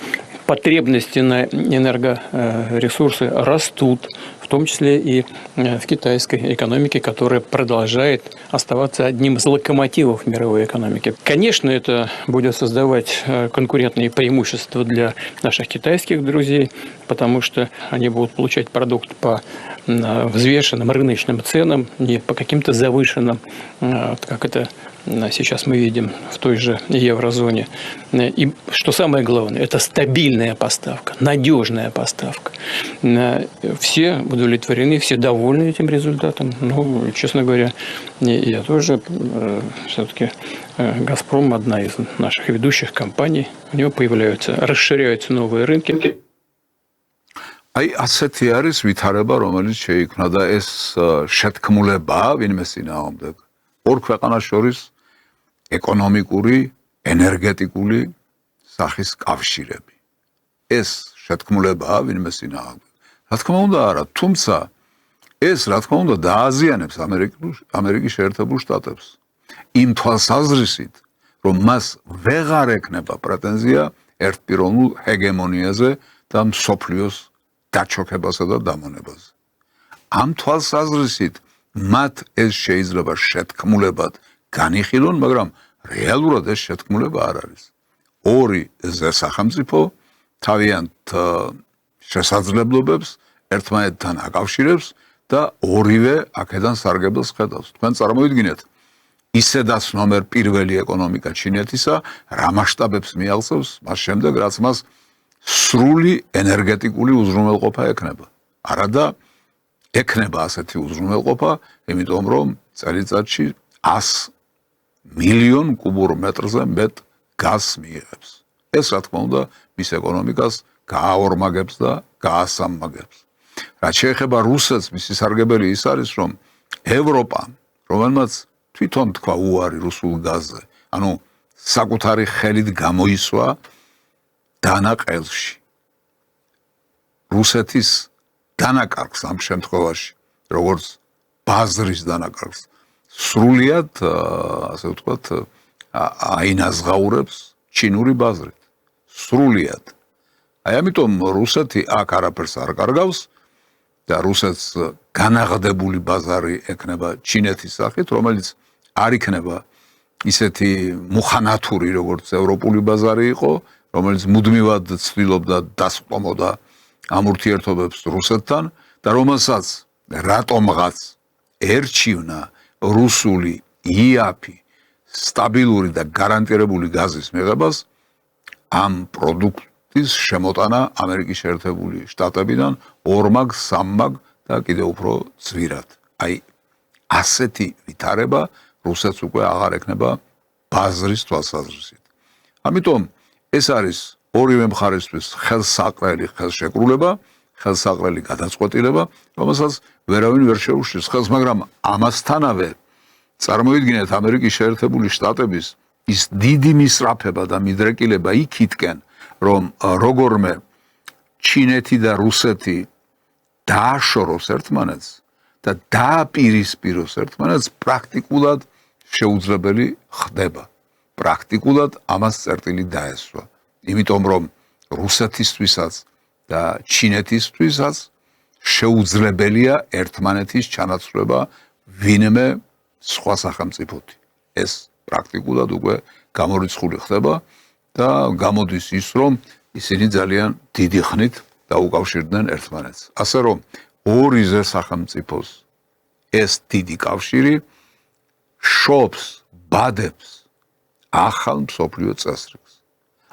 Потребности на энергоресурсы растут, в том числе и в китайской экономике, которая продолжает оставаться одним из локомотивов мировой экономики. Конечно, это будет создавать конкурентные преимущества для наших китайских друзей, потому что они будут получать продукт по взвешенным рыночным ценам, не по каким-то завышенным, как это сейчас мы видим в той же еврозоне. И что самое главное, это стабильная поставка, надежная поставка. Все будут удовлетворены, все довольны этим результатом. Ну, честно говоря, я тоже все-таки «Газпром» одна из наших ведущих компаний. У него расширяются новые рынки. აი ასეთი არის ვითარება, რომელიც შეიქმნა და ეს შეთქმულებაა ვინმე წინააღმდეგ. ორ ქვეყანას შორის ეკონომიკური, ენერგეტიკული სახის კავშირები. ეს შეთქმულებაა ვინმე წინააღმდეგ. რა თქმა უნდა არა, თუმცა ეს რა თქმა უნდა დააზიანებს ამერიკის შეერთებულ შტატებს. იმ თვალსაზრისით, რომ მას ვეღარ ექნება პრეტენზია ერთპიროვნულ ჰეგემონიაზე და მსოფლიოს დაჩოქებასა და დამონებაზე. ამ თვალსაზრისით მათ ეს შეიძლება შეთქმულებად განიხილონ, მაგრამ რეალურად ეს შეთქმულება არ არის. ორი ზესახელმწიფო თავიანთ შესაძლებლობებს ერთმანეთთან აკავშირებს და ორივე აქედან სარგებელს ხედავს. თქვენ წარმოიდგინეთ, ისედაც ნომერ პირველი ეკონომიკა ჩინეთისა რა მასშტაბებს მიაღწევს მას შემდეგ, რაც მას სრული ენერგეტიკული უზრუნველყოფა ექნება. არადა ექნება ასეთი უზრუნველყოფა, იმიტომ რომ წელიწადში 100 მილიონ კუბურ მეტრზე მეტ გაზს მიიღებს. ეს რა თქმა უნდა მის ეკონომიკას გააორმაგებს და გაასამმაგებს. რაც შეეხება რუსეთს, მისი სარგებელი ის არის, რომ ევროპა, რომელმაც თვითონ თქვა უარი რუსულ გაზზე, ანუ საკუთარი ხელით გამოისვა დანაყელში. რუსეთის დანაკარგს ამ შემთხვევაში, როგორც ბაზრის დანაკარგს, სრულიად, ასე ვთქვათ, აინაზღაურებს ჩინური ბაზრით. სრულიად. აი ამიტომ რუსეთი აქ არაფერს არ კარგავს და რუსეთს განაღდებული ბაზარი ექნება ჩინეთის სახით, რომელიც არ იქნება ისეთი მუხანათური, როგორც ევროპული ბაზარი იყო, რომელიც მუდმივად ცდილობდა დასყომოდა ამ ურთიერთობებს რუსეთთან და რომელსაც რატომღაც ერჩივნა რუსული იაფი სტაბილური და გარანტირებული გაზის მიღებას ამ პროდუქტის შემოტანა ამერიკის შეერთებული შტატებიდან ორმაგ, სამმაგ და კიდევ უფრო ძვირად. აი ასეთი ვითარება რუსეთს უკვე აღარ ექნება ბაზრის თვალსაზრისით. ამიტომ ეს არის ორივე მხარისთვის ხელსაყრელი ხელშეკრულება, ხელსაყრელი გადაწყვეტილება, რომელსაც ვერავინ ვერ შეუშლის ხელს, მაგრამ ამასთანავე წარმოიდგინეთ ამერიკის შეერთებული შტატების ის დიდი მისწრაფება და მიდრეკილება იქითკენ, რომ როგორმე ჩინეთი და რუსეთი დააშოროს ერთმანეთს და დააპირისპიროს ერთმანეთს პრაქტიკულად შეუძლებელი ხდება. პრაქტიკულად ამას წერტილი დაესვა. იმიტომ რომ რუსეთისთვისაც და ჩინეთისთვისაც შეუძლებელია ერთმანეთის ჩანაცვლება ვინმე სხვა სახელმწიფოთი. ეს პრაქტიკულად უკვე გამორიცხული ხდება და გამოდის ის, რომ ისინი ძალიან დიდი ხნით დაუკავშირდნენ ერთმანეთს. ასე რომ ორი სახელმწიფოს ეს დიდი კავშირი შობს, ბადებს ახალ მსოფლიო წესრიგს,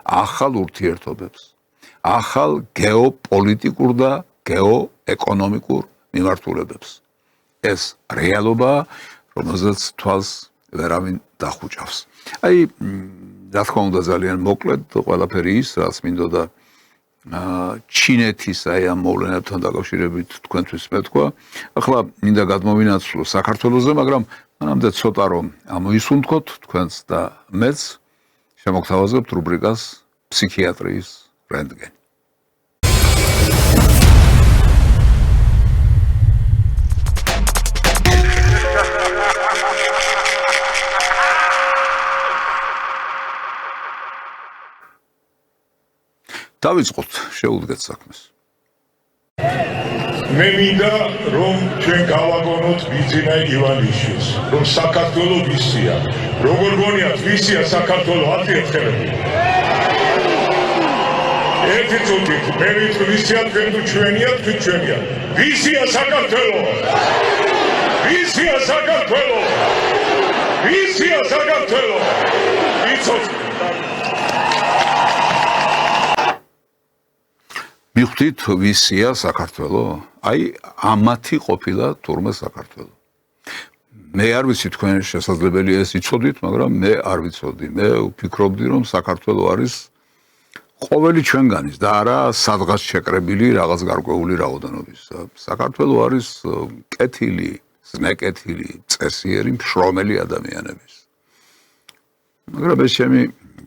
ახალ ურთიერთობებს, ახალ გეოპოლიტიკურ და გეოეკონომიკურ მიმართულებებს. ეს რეალობაა, რომელზეც თვალს ვერავინ დახუჭავს. აი, რა თქმა უნდა, ძალიან მოკლედ ყველაფერი ის, რაც მინდოდა ჩინეთის აი ამ მოვლენებთან დაკავშირებით თქვენთვის მეთქვა. ახლა მინდა გადმოვინაცვლო საქართველოზე, მაგრამ მანამდე ცოტა რომ ამოისუნთქოთ თქვენს და მეც შემოგთავაზებთ რუბრიკას ფსიქიატრიის რენტგენი. დავიწყოთ, შეუდგეთ საქმეს. მე მინდა რომ ჩვენ გავაგონოთ ბიძინა ივანიშვილს, რომ საქართველო ვისია. როგორ გონიათ ვისია საქართველო ათი-ერთხელები? ერთი წუთით, მე ვიტყვი ვისია თქვენ თუ ჩვენია, თუ ჩვენია. ვისია საქართველო? ვისია საქართველო? ვისია საქართველო? ვიცოდი. მიხვდით ვისია საქართველო? აი ამათი ყოფილა თურმე საქართველო. მე არ ვიცი თქვენ შესაძლებელია ეს იცოდით, მაგრამ მე არ ვიცოდი. მე ვფიქრობდი რომ საქართველო არის ყოველი ჩვენგანის და არა სადღაც შეკრებილი რაღაც გარკვეული რაოდენობის. საქართველო არის კეთილი, ზნეკეთილი, წესიერი, მშრომელი ადამიანების. მაგრამ ეს ჩემი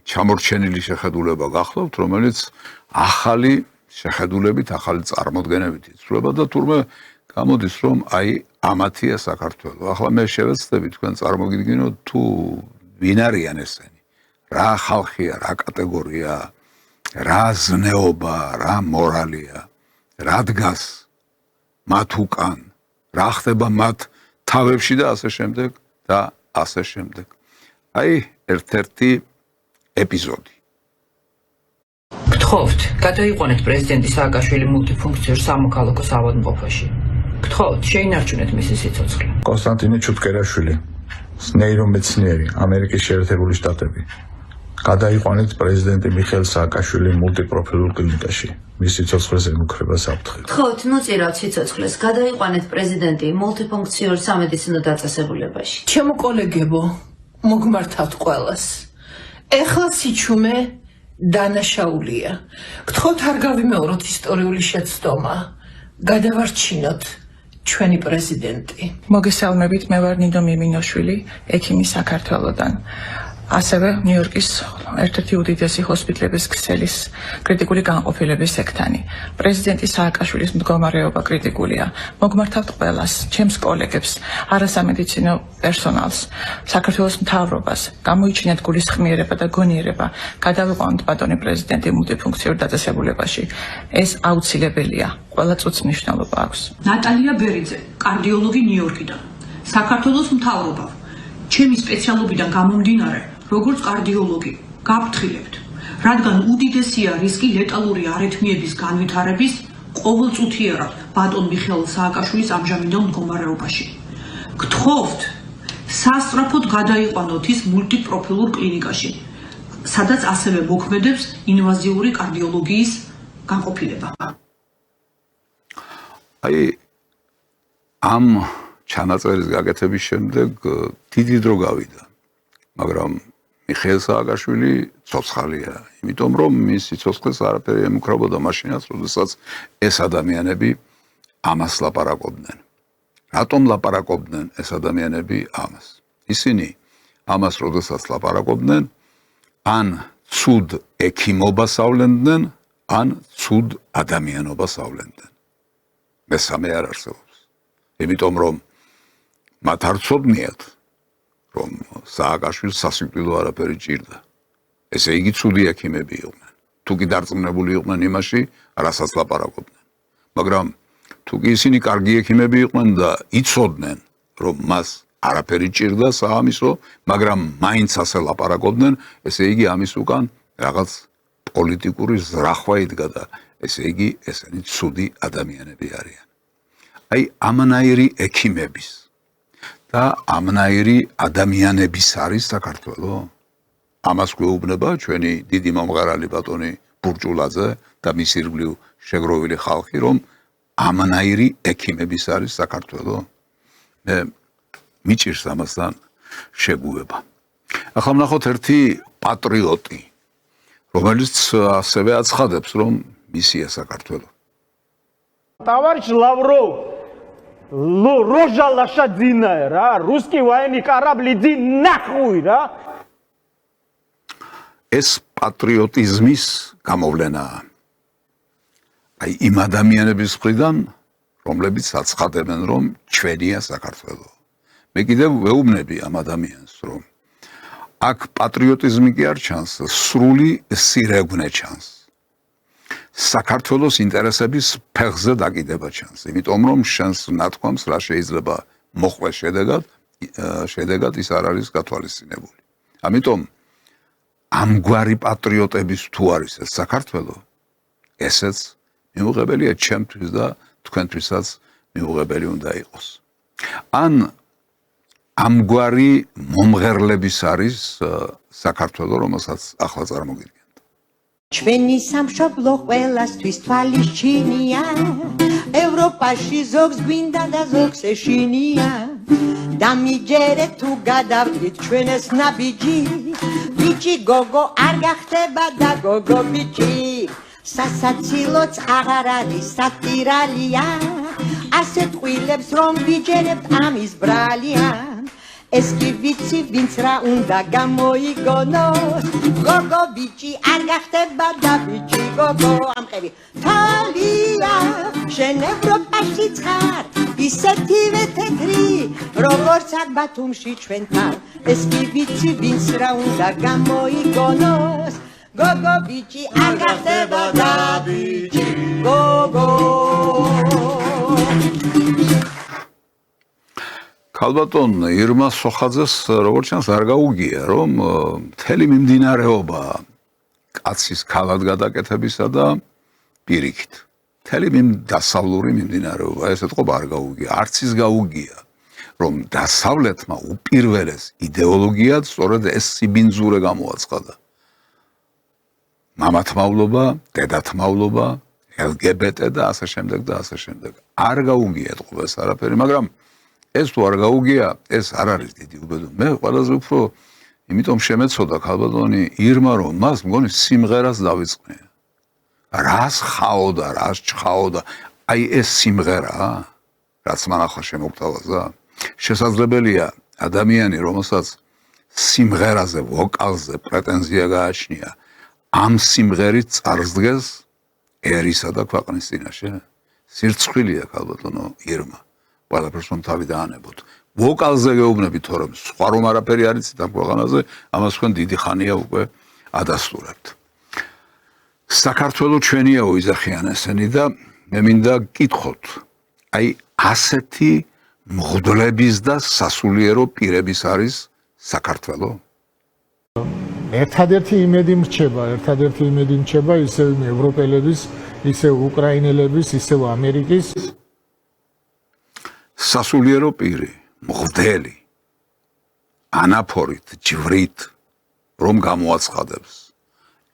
ჩამორჩენილი შეხედულება გახლავთ, რომელიც ახალი შეხედულებით, ახალი წარმოდგენებით იცვლება და თურმე გამოდის რომ აი ამათია საქართველო. ახლა მე შევეცდები თქვენ წარმოგიდგინოთ თუ ვინ არიან ესენი, რა ხალხია, რა კატეგორია, რა ზნეობა, რა მორალია, რა დგას მათ უკან, რა ხდება მათ თავებში და ასე შემდეგ და ასე შემდეგ. აი ერთ-ერთი ეპიზოდი. გთხოვთ, გადაიყვანეთ პრეზიდენტი სააკაშვილი მულტიფუნქციურ სამოქალაქო ავადმყოფოში. გთხოვთ, შეინარჩუნეთ მისი სიცოცხლე. კონსტანტინე ჩუტკერაშვილი, ნეირომეცნიერი, ამერიკის შეერთებული შტატები. გადაიყვანეთ პრეზიდენტი მიხეილ სააკაშვილი მულტიპროფილურ კლინიკაში. მის სიცოცხლეს ემუქრება საფრთხე. გთხოვთ, მოწირავთ სიცოცხლეს. გადაიყვანეთ პრეზიდენტი მულტიფუნქციურ სამედიცინო დაწესებულებაში. ჩემო კოლეგებო, მოგმართავთ ყველას. ეხლა სიჩუმე დანაშაულია. გთხოვთ, არ გავიმეოროთ ისტორიული შეცდომა. გადავარჩინოთ ჩვენი პრეზიდენტი. მოგესალმებით, მე ვარ ნინო მიმინოშვილი, ექიმი საქართველოდან. ასევე ნიუ-იორკის ერთ-ერთი უდიდესი ჰოსპიტლების ქსელის კრიტიკული განყოფილების ექთანი. პრეზიდენტი სააკაშვილის მდგომარეობა კრიტიკულია. მოგმართავთ ყველას, ჩემს კოლეგებს, არასამედიცინო პერსონალს, საქართველოს მთავრობას, გამოიჩინეთ გულისხმიერება და გონიერება, გადავიყვანოთ ბატონი პრეზიდენტი მულტიფუნქციურ დაწესებულებაში. ეს აუცილებელია, ყველა წუთს მნიშვნელობა აქვს. ნატალია ბერიძე, კარდიოლოგი ნიუ-იორკიდან. საქართველოს მთავრობა, ჩემი სპეციალობიდან გამომდინარე, როგორც კარდიოლოგი, გაფრთხილებთ, რადგან უდიდესია რისკი ლეტალური არითმიების განვითარების ყოველწუთიერად ბატონ მიხეილ სააკაშვილის ამჟამინდელ მდგომარეობაში. გთხოვთ, სასწრაფოდ გადაიყვანოთ ის მულტიპროფილურ კლინიკაში, სადაც ასევე მოქმედებს ინვაზიური კარდიოლოგიის განყოფილება. აი ამ ჩანაწერის გაკეთების შემდეგ დიდი დრო გავიდა, მაგრამ მიხეილ სააკაშვილი ცოცხალია, იმიტომ რომ მის სიცოცხლეს არაფერი ემუქრებოდა მაშინაც, როდესაც ეს ადამიანები ამას ლაპარაკობდნენ. რატომ ლაპარაკობდნენ ეს ადამიანები ამას? ისინი ამას როდესაც ლაპარაკობდნენ, ან ცუდ ექიმობას ავლენდნენ, ან ცუდ ადამიანობას ავლენდნენ. მესამე არ არსებობს. იმიტომ რომ მათ არ ცოდნიათ, რომ სააკაშვილს სასიკვდილო არაფერი ჭირდა. ესე იგი ცუდი ექიმები იყვნენ. თუ კი დარწმუნებული იყვნენ იმაში, რასაც ლაპარაკობდნენ. მაგრამ თუ კი ისინი კარგი ექიმები იყვნენ და იცოდნენ, რომ მას არაფერი ჭირდა საამისო, მაგრამ მაინც ასე ლაპარაკობდნენ, ესე იგი ამის უკან რაღაც პოლიტიკური ზრახვა იდგა და ესე იგი ესენი ცუდი ადამიანები არიან. აი ამნაირი ექიმების და ამნაირი ადამიანების არის საქართველო. ამას გვეუბნება ჩვენი დიდი მომღერალი ბატონი ბურჭულაძე და მის ირგვლივ შეგროვილი ხალხი, რომ ამნაირი ექიმების არის საქართველო. მე მიჭირს ამასთან შეგუება. ახლა ვნახოთ ერთი პატრიოტი, რომელიც ასევე აცხადებს, რომ მისია საქართველო. Товарищ Лавров, рожа лошадиная, русский военный корабль, иди нахуй, ეს პატრიოტიზმის გამოვლენაა. აი იმ ადამიანების მხრიდან, რომლებიც აცხადებენ, რომ ჩვენია საქართველო. მე კიდევ ვეუბნები ამ ადამიანს, რომ აქ პატრიოტიზმი კი არ ჩანს, სრული სირეგვნე ჩანს. საქართველოს ინტერესების ფეხზე დაკიდება ჩანს, იმიტომ რომ შენს ნათქვამს რა შეიძლება მოხდეს შედეგად ის არ არის გათვალისწინებული. ამიტომ ამგვარი პატრიოტების თუ არის ეს საქართველო, ესეც მიუღებელია ჩემთვის და თქვენთვისაც მიუღებელი უნდა იყოს. ან ამგვარი მომღერლების არის საქართველო, რომელსაც ახლა წარმოგიდგენთ. ჩვენი სამშობლო ყველასთვის თვალის ჩინია ევროპაში ზოგს გვინდა და ზოგს ეშინია დამიჯერეთ თუ გადავდით ჩვენ ეს ნაბიჯი ბიჭი გოგო არ გახდება და გოგო ბიჭი სასაცილოც აღარ არის სატირალია ასე ტყვილებს რომ ვიჯერებთ ამის ბრალია ეს კი ვიცი ვინც რა უნდა გამოიგონოს გოგო ბიჭი არ გახდება და ბიჭი გოგო ამყევი თალია შენ ევროპაში ცხარ ისეთივე თეთრი როგორც აქ ბათუმში ჩვენთან ეს კი ვიცი ვინც რა უნდა გამოიგონოს გოგო ბიჭი არ გახდება და ბიჭი გოგო ქალბატონ ირმა სოხაძეს როგორც ჩანს არ გაუგია რომ მთელი მიმდინარეობა კაცის ქალად გადაკეთებისა და პირიქით მთელი დასავლური მიმდინარეობა ესე თქო არ გაუგია არც ის გაუგია რომ დასავლეთმა უპირველეს იდეოლოგიად სწორედ ეს სიბინძურე გამოაცხადა მამათმავლობა დედათმავლობა LGBT და ასე შემდეგ და ასე შემდეგ არ გაუგია თქო ეს არაფერი მაგრამ ეს თუ არ გაუგია, ეს არ არის დიდი უბედო. მე ყველაზე უფრო იმიტომ შემეცოდა ქალბატონი ირმა რომ მას მგონი სიმღერას დავიწყნია. რას ხაოდა, რას ჩხაოდა. აი ეს სიმღერაა, რაც მან ახლა შემოგთავაზა. შესაძლებელია ადამიანი, რომელსაც სიმღერაზე, ვოკალზე პრეტენზია გააჩნია, ამ სიმღერით წარსდგეს ერისა და ქვეყნის წინაშე. სირცხვილია ქალბატონო ირმა. ყველაფერს რომ თავი დაანებოთ. ვოკალზე გეუბნებით თორემ სხვა რომ არაფერი არ იცით ამ ქვეყანაზე, ამას თქვენ დიდი ხანია უკვე ადასტურებთ. საქართველო ჩვენიაო იზახიან ესენი და მე მინდა გკითხოთ. აი ასეთი მღვდლების და სასულიერო პირების არის საქართველო? ერთადერთი იმედი მრჩება ისევ ევროპელების, ისევ უკრაინელების, ისევ ამერიკის სასულიერო პირი, მღვდელი, ანაფორით, ჯვრით, რომ გამოაცხადებს.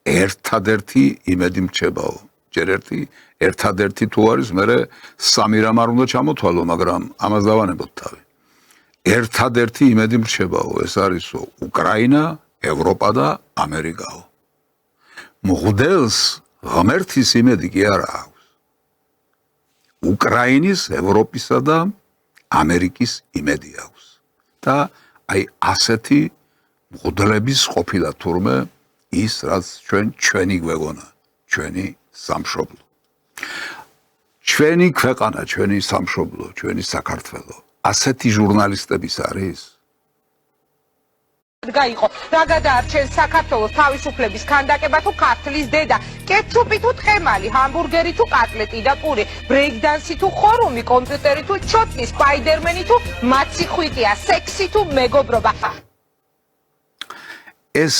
ერთადერთი იმედი მრჩებაო. ჯერ ერთადერთი თუ არის, მერე სამი რამ არ უნდა ჩამოთვალო, მაგრამ ამას დავანებოთ თავი. ერთადერთი იმედი მრჩებაო, ეს არისო უკრაინა, ევროპა და ამერიკაო. მღვდელს ღმერთის იმედი კი არა აქვს. უკრაინის, ევროპისა და ამერიკის იმედი აქვს და აი ასეთი მღვდლების ყოფილა თურმე ის რაც ჩვენი გვეგონა ჩვენი სამშობლო ჩვენი ქვეყანა ჩვენი სამშობლო ჩვენი საქართველო ასეთი ჟურნალისტების არის გაიყო რა გადაარჩენს საქართველოს თავისუფლების ქანდაკება თუ ქართლის დედა კეჩუპი თუ ტყემალი ჰამბურგერი თუ კატლეტი და პური ბრეიქდანსი თუ ხორუმი კომპიუტერი თუ ჩოტკი სპაიდერმენი თუ მაცი ხვიტია სექსი თუ მეგობრობა ეს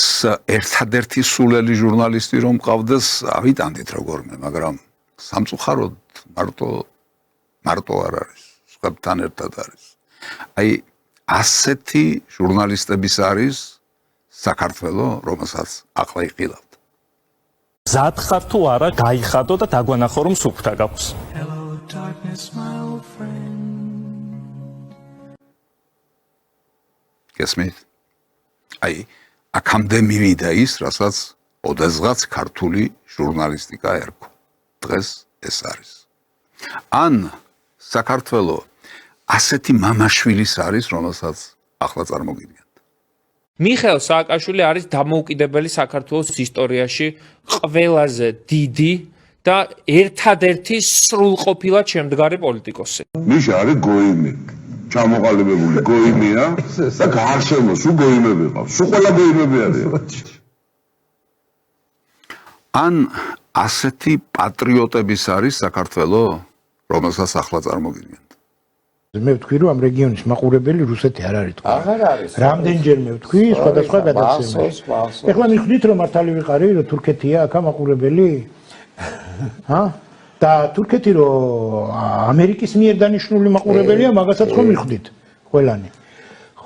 ერთადერთი სულელი ჟურნალისტი რომ ყავდეს ავიტანდით როგორმე მაგრამ სამწუხაროდ მარტო არ არის სხვებთან ერთად არის აი ასეთი ჟურნალისტების არის საქართველო, რომელსაც ახლა იყილავთ. მზად ხარ თუ არა, გაიხადო და დაგვანახო რომ სუფთა გაქვს. გესმით? აი, აქამდე მივიდა ის, რასაც ოდესღაც ქართული ჟურნალისტიკა ერქვა. დღეს ეს არის. ან საქართველო ასეთი მამაშვილის არის, რომელსაც ახლა წარმოგიდგენთ. მიხეილ სააკაშვილი არის დამოუკიდებელი საქართველოს ისტორიაში ყველაზე დიდი და ერთადერთი სრულყოფილად შემდგარი პოლიტიკოსი. მიშა არის გოიმი, ჩამოყალიბებული გოიმია და გარშემო სულ გოიმები ყავს. სულ ყველა გოიმები არის. ან ასეთი პატრიოტების არის საქართველო, რომელსაც ახლა წარმოგიდგენთ. მე ვთქვი რომ ამ რეგიონის მაყურებელი რუსეთი არ არის თქვა. აღარ არის. რამდენჯერმე ვთქვი სხვადასხვა გადაცემაში. ეხლა მიხვდით რომ მართალი ვიყარი რომ თურქეთია აქა მაყურებელი? ჰა? და თურქეთი რომ ამერიკის მიერ დანიშნული მაყურებელია, მაგასაც ხომ მიხვდით ყველანი.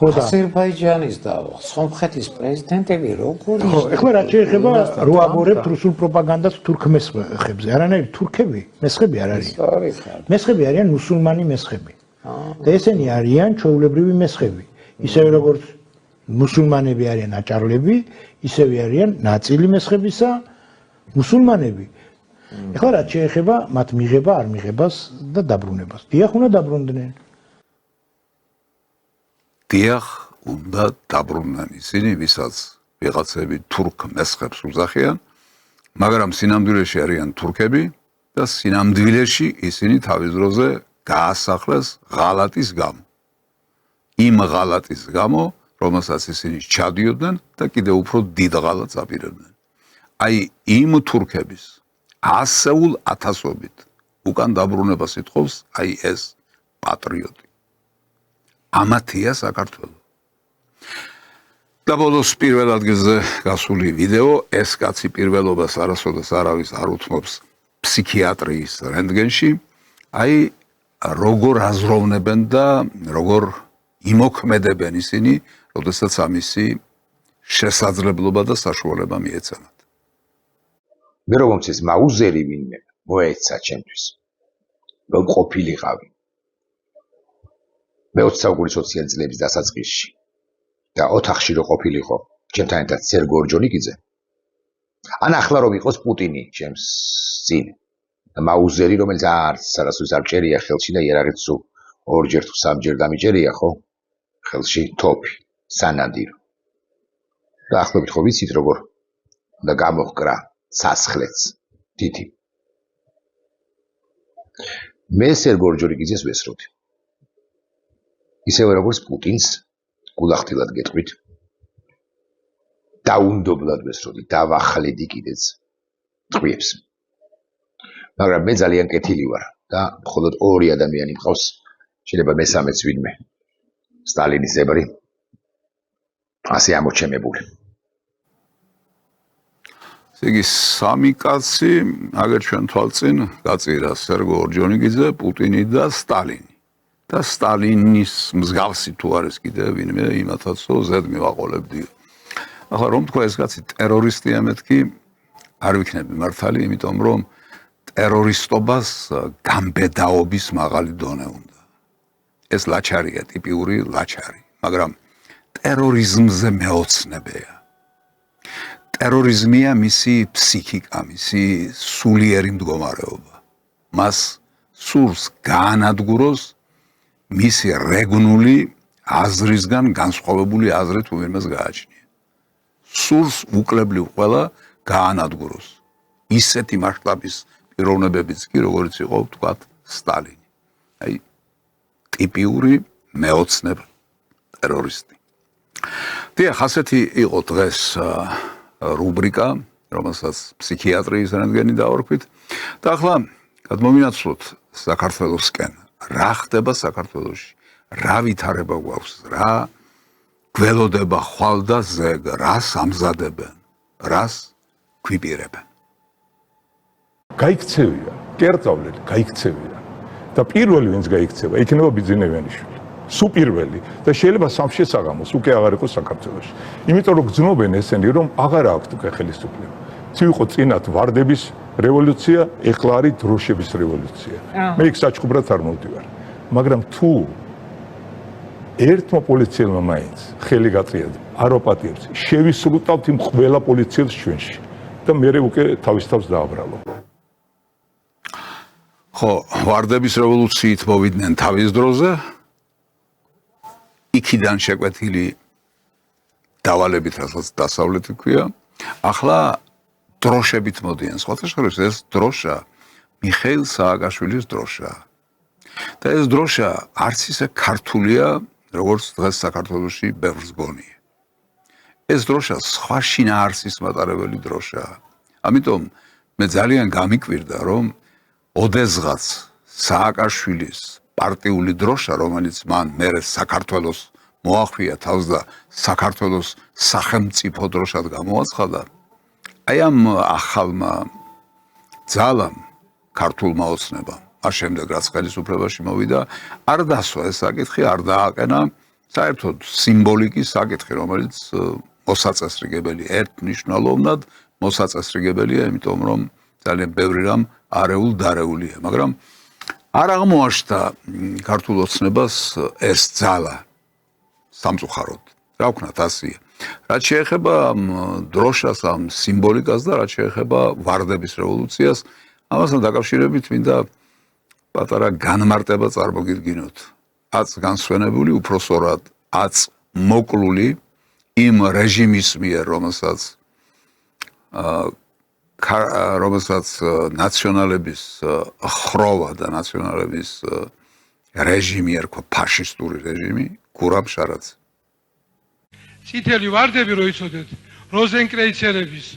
აზერბაიჯანის და სომხეთის პრეზიდენტები როგორ ხო, ეხლა რაც შეეხება რო აბორებთ რუსულ პროპაგანდას თურქ მესხებზე. არანაირი თურქები, მესხები არ არიან. მესხები არიან მუსულმანი მესხები. და ესენი არიან ჩვეულებრივი მესხები. ისევე როგორც მუსულმანები არიან აჭარლები, ისევე არიან ნაწილი მესხებისა მუსულმანები. ეხლა რაც შეეხება მათ მიღება არ მიღებას და დაბრუნებას. დიახ, უნდა დაბრუნდნენ. დიახ, უნდა დაბრუნდნენ ისინი, ვისაც ვიღაცები თურქ მესხებს უძახიან, მაგრამ სინამდვილეში არიან თურქები და სინამდვილეში ისინი თავის დროზე გაასახლეს ღალატის გამო. იმ ღალატის გამო, რომელსაც ისინი ჩადიოდნენ და კიდევ უფრო დიდ ღალატს აპირებდნენ. აი იმ თურქების ასეულ ათასობით უკან დაბრუნებას ითხოვს აი ეს პატრიოტი. ამათია საქართველო. და ბოლოს პირველ ადგილზე გასული ვიდეო, ეს კაცი პირველობას არასოდეს არავის არ უთმობს ფსიქიატრიის რენტგენში, აი როგორ აზროვნებენ და როგორ იმოქმედებენ ისინი, როდესაც ამისი შესაძლებლობა და საშუალება მიეცემათ. მე რომ მომწეს მაუზერი ვინმე მოეცა ჩემთვის. მე ყოფილიყავი. მე 20 საუკუნის 20 წლების დასაწყისში და ოთახში რო ყოფილიყო ჩემთან ერთად სერგო ორჯონიკიძე. ან ახლა რომ იყოს პუტინი ჩემს წინ. და მაუზერი რომელიც არც არასოდეს არ ჭერია ხელში და იარაღით სულ ორჯერ თუ სამჯერ დამიჭერია ხო? ხელში თოფი, სანადირო. და ახლობით ხო ვიცით როგორ და გამოჰკრა სასხლეც დიდი. მე სერგო ორჯონიკიძეს ვესროდი. ისევე როგორც პუტინს გულახდილად გეტყვით. დაუნდობლად ვესროდი, დავახლედი კიდეც ტყვიებს. მაგრამ მე ძალიან კეთილი ვარ და მხოლოდ ორი ადამიანი მყავს, შეიძლება მესამეც ვინმე. სტალინის ზებრი ასე ამოჩემებული. იგი სამი კაცი აგერ ჩვენ თვალწინ გაწირა სერგო ორჯონიკიძე, პუტინი და სტალინი. და სტალინის მსგავსი თუ არის კიდე ვინმე იმათაცო ზედ მივაყოლებდი. ახლა რომ თქვა ეს კაცი ტერორისტია მეთქი არ ვიქნები მართალი, იმიტომ რომ ტერორისტობას გამბედაობის მაღალი დონე უნდა. ეს ლაჩარია, ტიპიური ლაჩარი, მაგრამ ტერორიზმზე მეოცნებია. ტერორიზმია მისი ფსიქიკა, მისი სულიერი მდგომარეობა. მას სურს გაანადგუროს მისი რეგნული აზრისგან განსხვავებული აზრი თუ ვინმეს გააჩნია. სურს უკლებლივ ყველა გაანადგუროს. ისეთი მასშტაბის პიროვნებებიც კი როგორც იყო თქვათ სტალინი. აი ტიპიური მეოცნებ ტერორისტი. დიახ, ასეთი იყო დღეს რუბრიკა, რომელსაც ფსიქიატრიის რენტგენი დავარქვით. და ახლა გადმოვინაცვლოთ საქართველოსკენ. რა ხდება საქართველოში? რა ვითარება გვაქვს? რა გველოდება ხვალ და ზეგ? რას ამზადებენ? რას გვიპირებენ? გაიქცევია, კერძავლელი გაიქცევია. და პირველი ვინც გაიქცევა, იქნება ბიძინევანიშვილი. სუპირველი და შეიძლება სამშე საღამოს უკვე აღარ იყოს საქართველოში. იმიტომ რომ გძნობენ ესენი რომ აღარ აქვთ უკვე ხელისუფლება. ცივ იყო წინათ ვარდების რევოლუცია, ეხლა არის დროშების რევოლუცია. მე იქ საჩხუბრად არ მოვდივარ. მაგრამ თუ ერთმა პოლიციელმა მაინც ხელი გაწია არ ოპატიებს, შევისრულთავთ იმ ყველა პოლიციელს ჩვენში და მე უკვე თავის თავს დააბრალო. ხო, ვარდების რევოლუციით მოვიდნენ თავის დროზე. იქიდან შეკვეთილი დავალებით, რასაც დასავლეთი ქვია. ახლა დროშებით მოდიან. სხვათა შორის ეს დროშა მიხეილ სააკაშვილის დროშაა. და ეს დროშა არც ისე ქართულია, როგორც დღეს საქართველოში ბევრს გონია. ეს დროშა სხვა შინაარსის მატარებელი დროშაა. ამიტომ მე ძალიან გამიკვირდა, რომ ოდესღაც სააკაშვილის პარტიული დროშა, რომელიც მან მერე საქართველოს მოახვია თავს და საქართველოს სახელმწიფო დროშად გამოაცხადა, აი ამ ახალმა ძალამ, ქართულმა ოცნებამ, მას შემდეგ რაც ხელისუფლებაში მოვიდა, არ დასვა ეს საკითხი, არ დააყენა საერთოდ სიმბოლიკის საკითხი, რომელიც მოსაწესრიგებელი ერთნიშნულოვნად მოსაწესრიგებელია, იმიტომ რომ ძალიან ბევრი რამ არეულ-დარეულია, მაგრამ არ აღმოაჩნდა ქართულ ოცნებას ეს ძალა სამწუხაროდ. რა ვქნათ, ასია. რაც შეეხება დროშას, ამ სიმბოლიკას და რაც შეეხება ვარდების რევოლუციას, ამასთან დაკავშირებით მინდა პატარა განმარტება წარმოგიდგინოთ. აც განსვენებული, უпроსორად აც მოკლული იმ რეჟიმის მიერ, რომელსაც ნაციონალების ხროვა და ნაციონალების რეჟიმი ერქვა, ფაშისტური რეჟიმი, გურამ შარაძე. წითელი ვარდები რო იცოდეთ, როზენკრეიცერების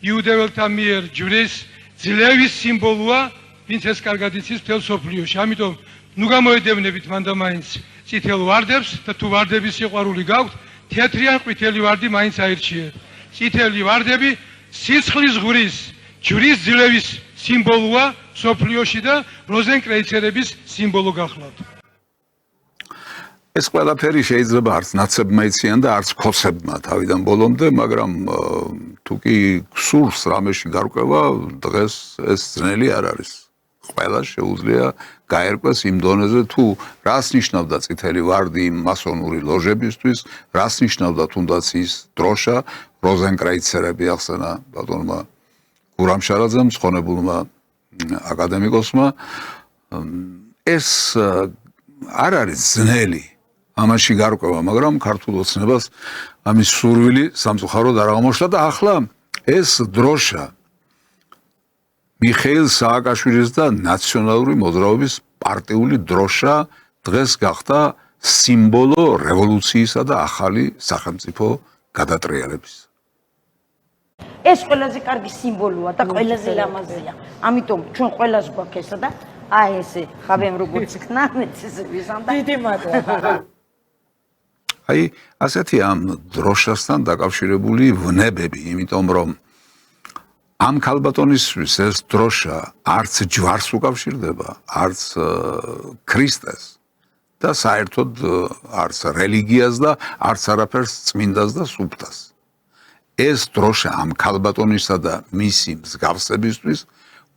იუდეველთა მიერ ჯვრის ძლევის სიმბოლოა, ვინც ეს კარგად იცის მთელ სოფლიოში. ამიტომ ნუ გამოედევნებით მანდამაინც წითელ ვარდებს და თუ ვარდების სიყვარული გაქვთ, თეთრი ან ყვითელი ვარდი მაინც აირჩიეთ. წითელი ვარდები სიცხლის ღვრის ჯვრის ძლევის სიმბოლოა სოფლიოში და როზენკრეიცერების სიმბოლო გახლავთ. ეს ყველაფერი შეიძლება არც ნაცებმა იციან და არც ქოცებმა თავიდან ბოლომდე, მაგრამ თუ კი გსურს რამეში გარკვევა, დღეს ეს ძნელი არ არის. ყველა შეუძლია გაერკვეს იმ დონეზე, თუ რას ნიშნავდა წითელი ვარდი მასონური ლოჟებისთვის, რას ნიშნავდა თუნდაც ის დროშა, როზენკრეიცერები ახსენა ბატონმა გურამ შარაძემ, ცხონებულმა აკადემიკოსმა. ეს არ არის ძნელი ამაში გარკვევა, მაგრამ ქართულ ოცნებას ამის სურვილი სამწუხაროდ არ აღმოჩნდა და ახლა ეს დროშა მიხეილ სააკაშვილის და ნაციონალური მოძრაობის პარტიული დროშა დღეს გახდა სიმბოლო რევოლუციისა და ახალი სახელმწიფო გადატრიალების. ეს ყველაზე კარგი სიმბოლოა და ყველაზე ლამაზია. ამიტომ ჩვენ ყველას გვაქვს ესა და აი ესე ხავემ როგორც ხნა მეცესებისან და დიდი მადლობა. აი ასეთი ამ დროშასთან დაკავშირებული ვნებები, იმიტომ რომ ამ ქალბატონისთვის ეს დროშა არც ჯვარს უკავშირდება, არც ქრისტეს და საერთოდ არც რელიგიას და არც არაფერს წმინდას და სუფთას. ეს დროშა ამ ქალბატონისა და მისი მსგავსებისთვის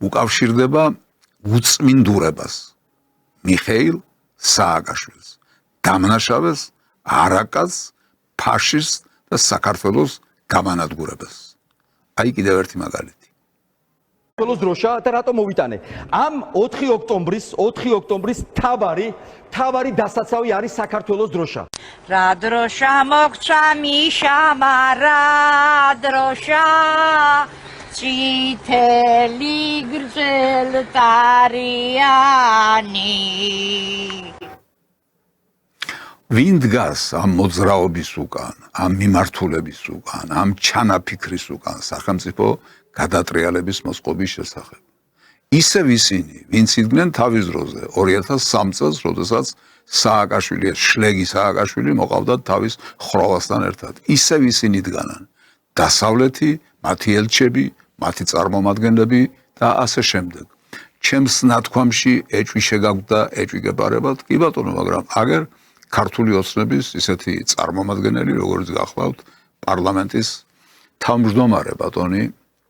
უკავშირდება უწმინდურებას, მიხეილ სააკაშვილს, დამნაშავეს, არაკას, ფაშისტს და საქართველოს გამანადგურებას. აი კიდევ ერთი მაგალითი. საქართველოს დროშა და რატომ მოვიტანე? ამ 4 ოქტომბრის თავარი დასაცავი არის საქართველოს დროშა. რა დროშა მოგცა მიშამა, რა დროშა წითელი გრძელდარიანი. ვინ დგას ამ მოძრაობის უკან, ამ მიმართულების უკან, ამ ჩანაფიქრის უკან სახელმწიფო გადატრიალების მოსყობის შესახებ? ისევ ისინი, ვინც იდგნენ თავის დროზე 2003 წელს, როდესაც სააკაშვილი, შლეგი სააკაშვილი მოყავდათ თავის ხროვასთან ერთად. ისევ ისინი დგანან. დასავლეთი, მათი ელჩები, მათი წარმომადგენლები და ასე შემდეგ. ჩემს ნათქვამში ეჭვი შეგაგვდა, ეჭვი გეპარებათ, კი ბატონო, მაგრამ აგერ ქართული ოცნების ისეთი წარმომადგენელი, როგორც გახლავთ პარლამენტის თავმჯდომარე ბატონი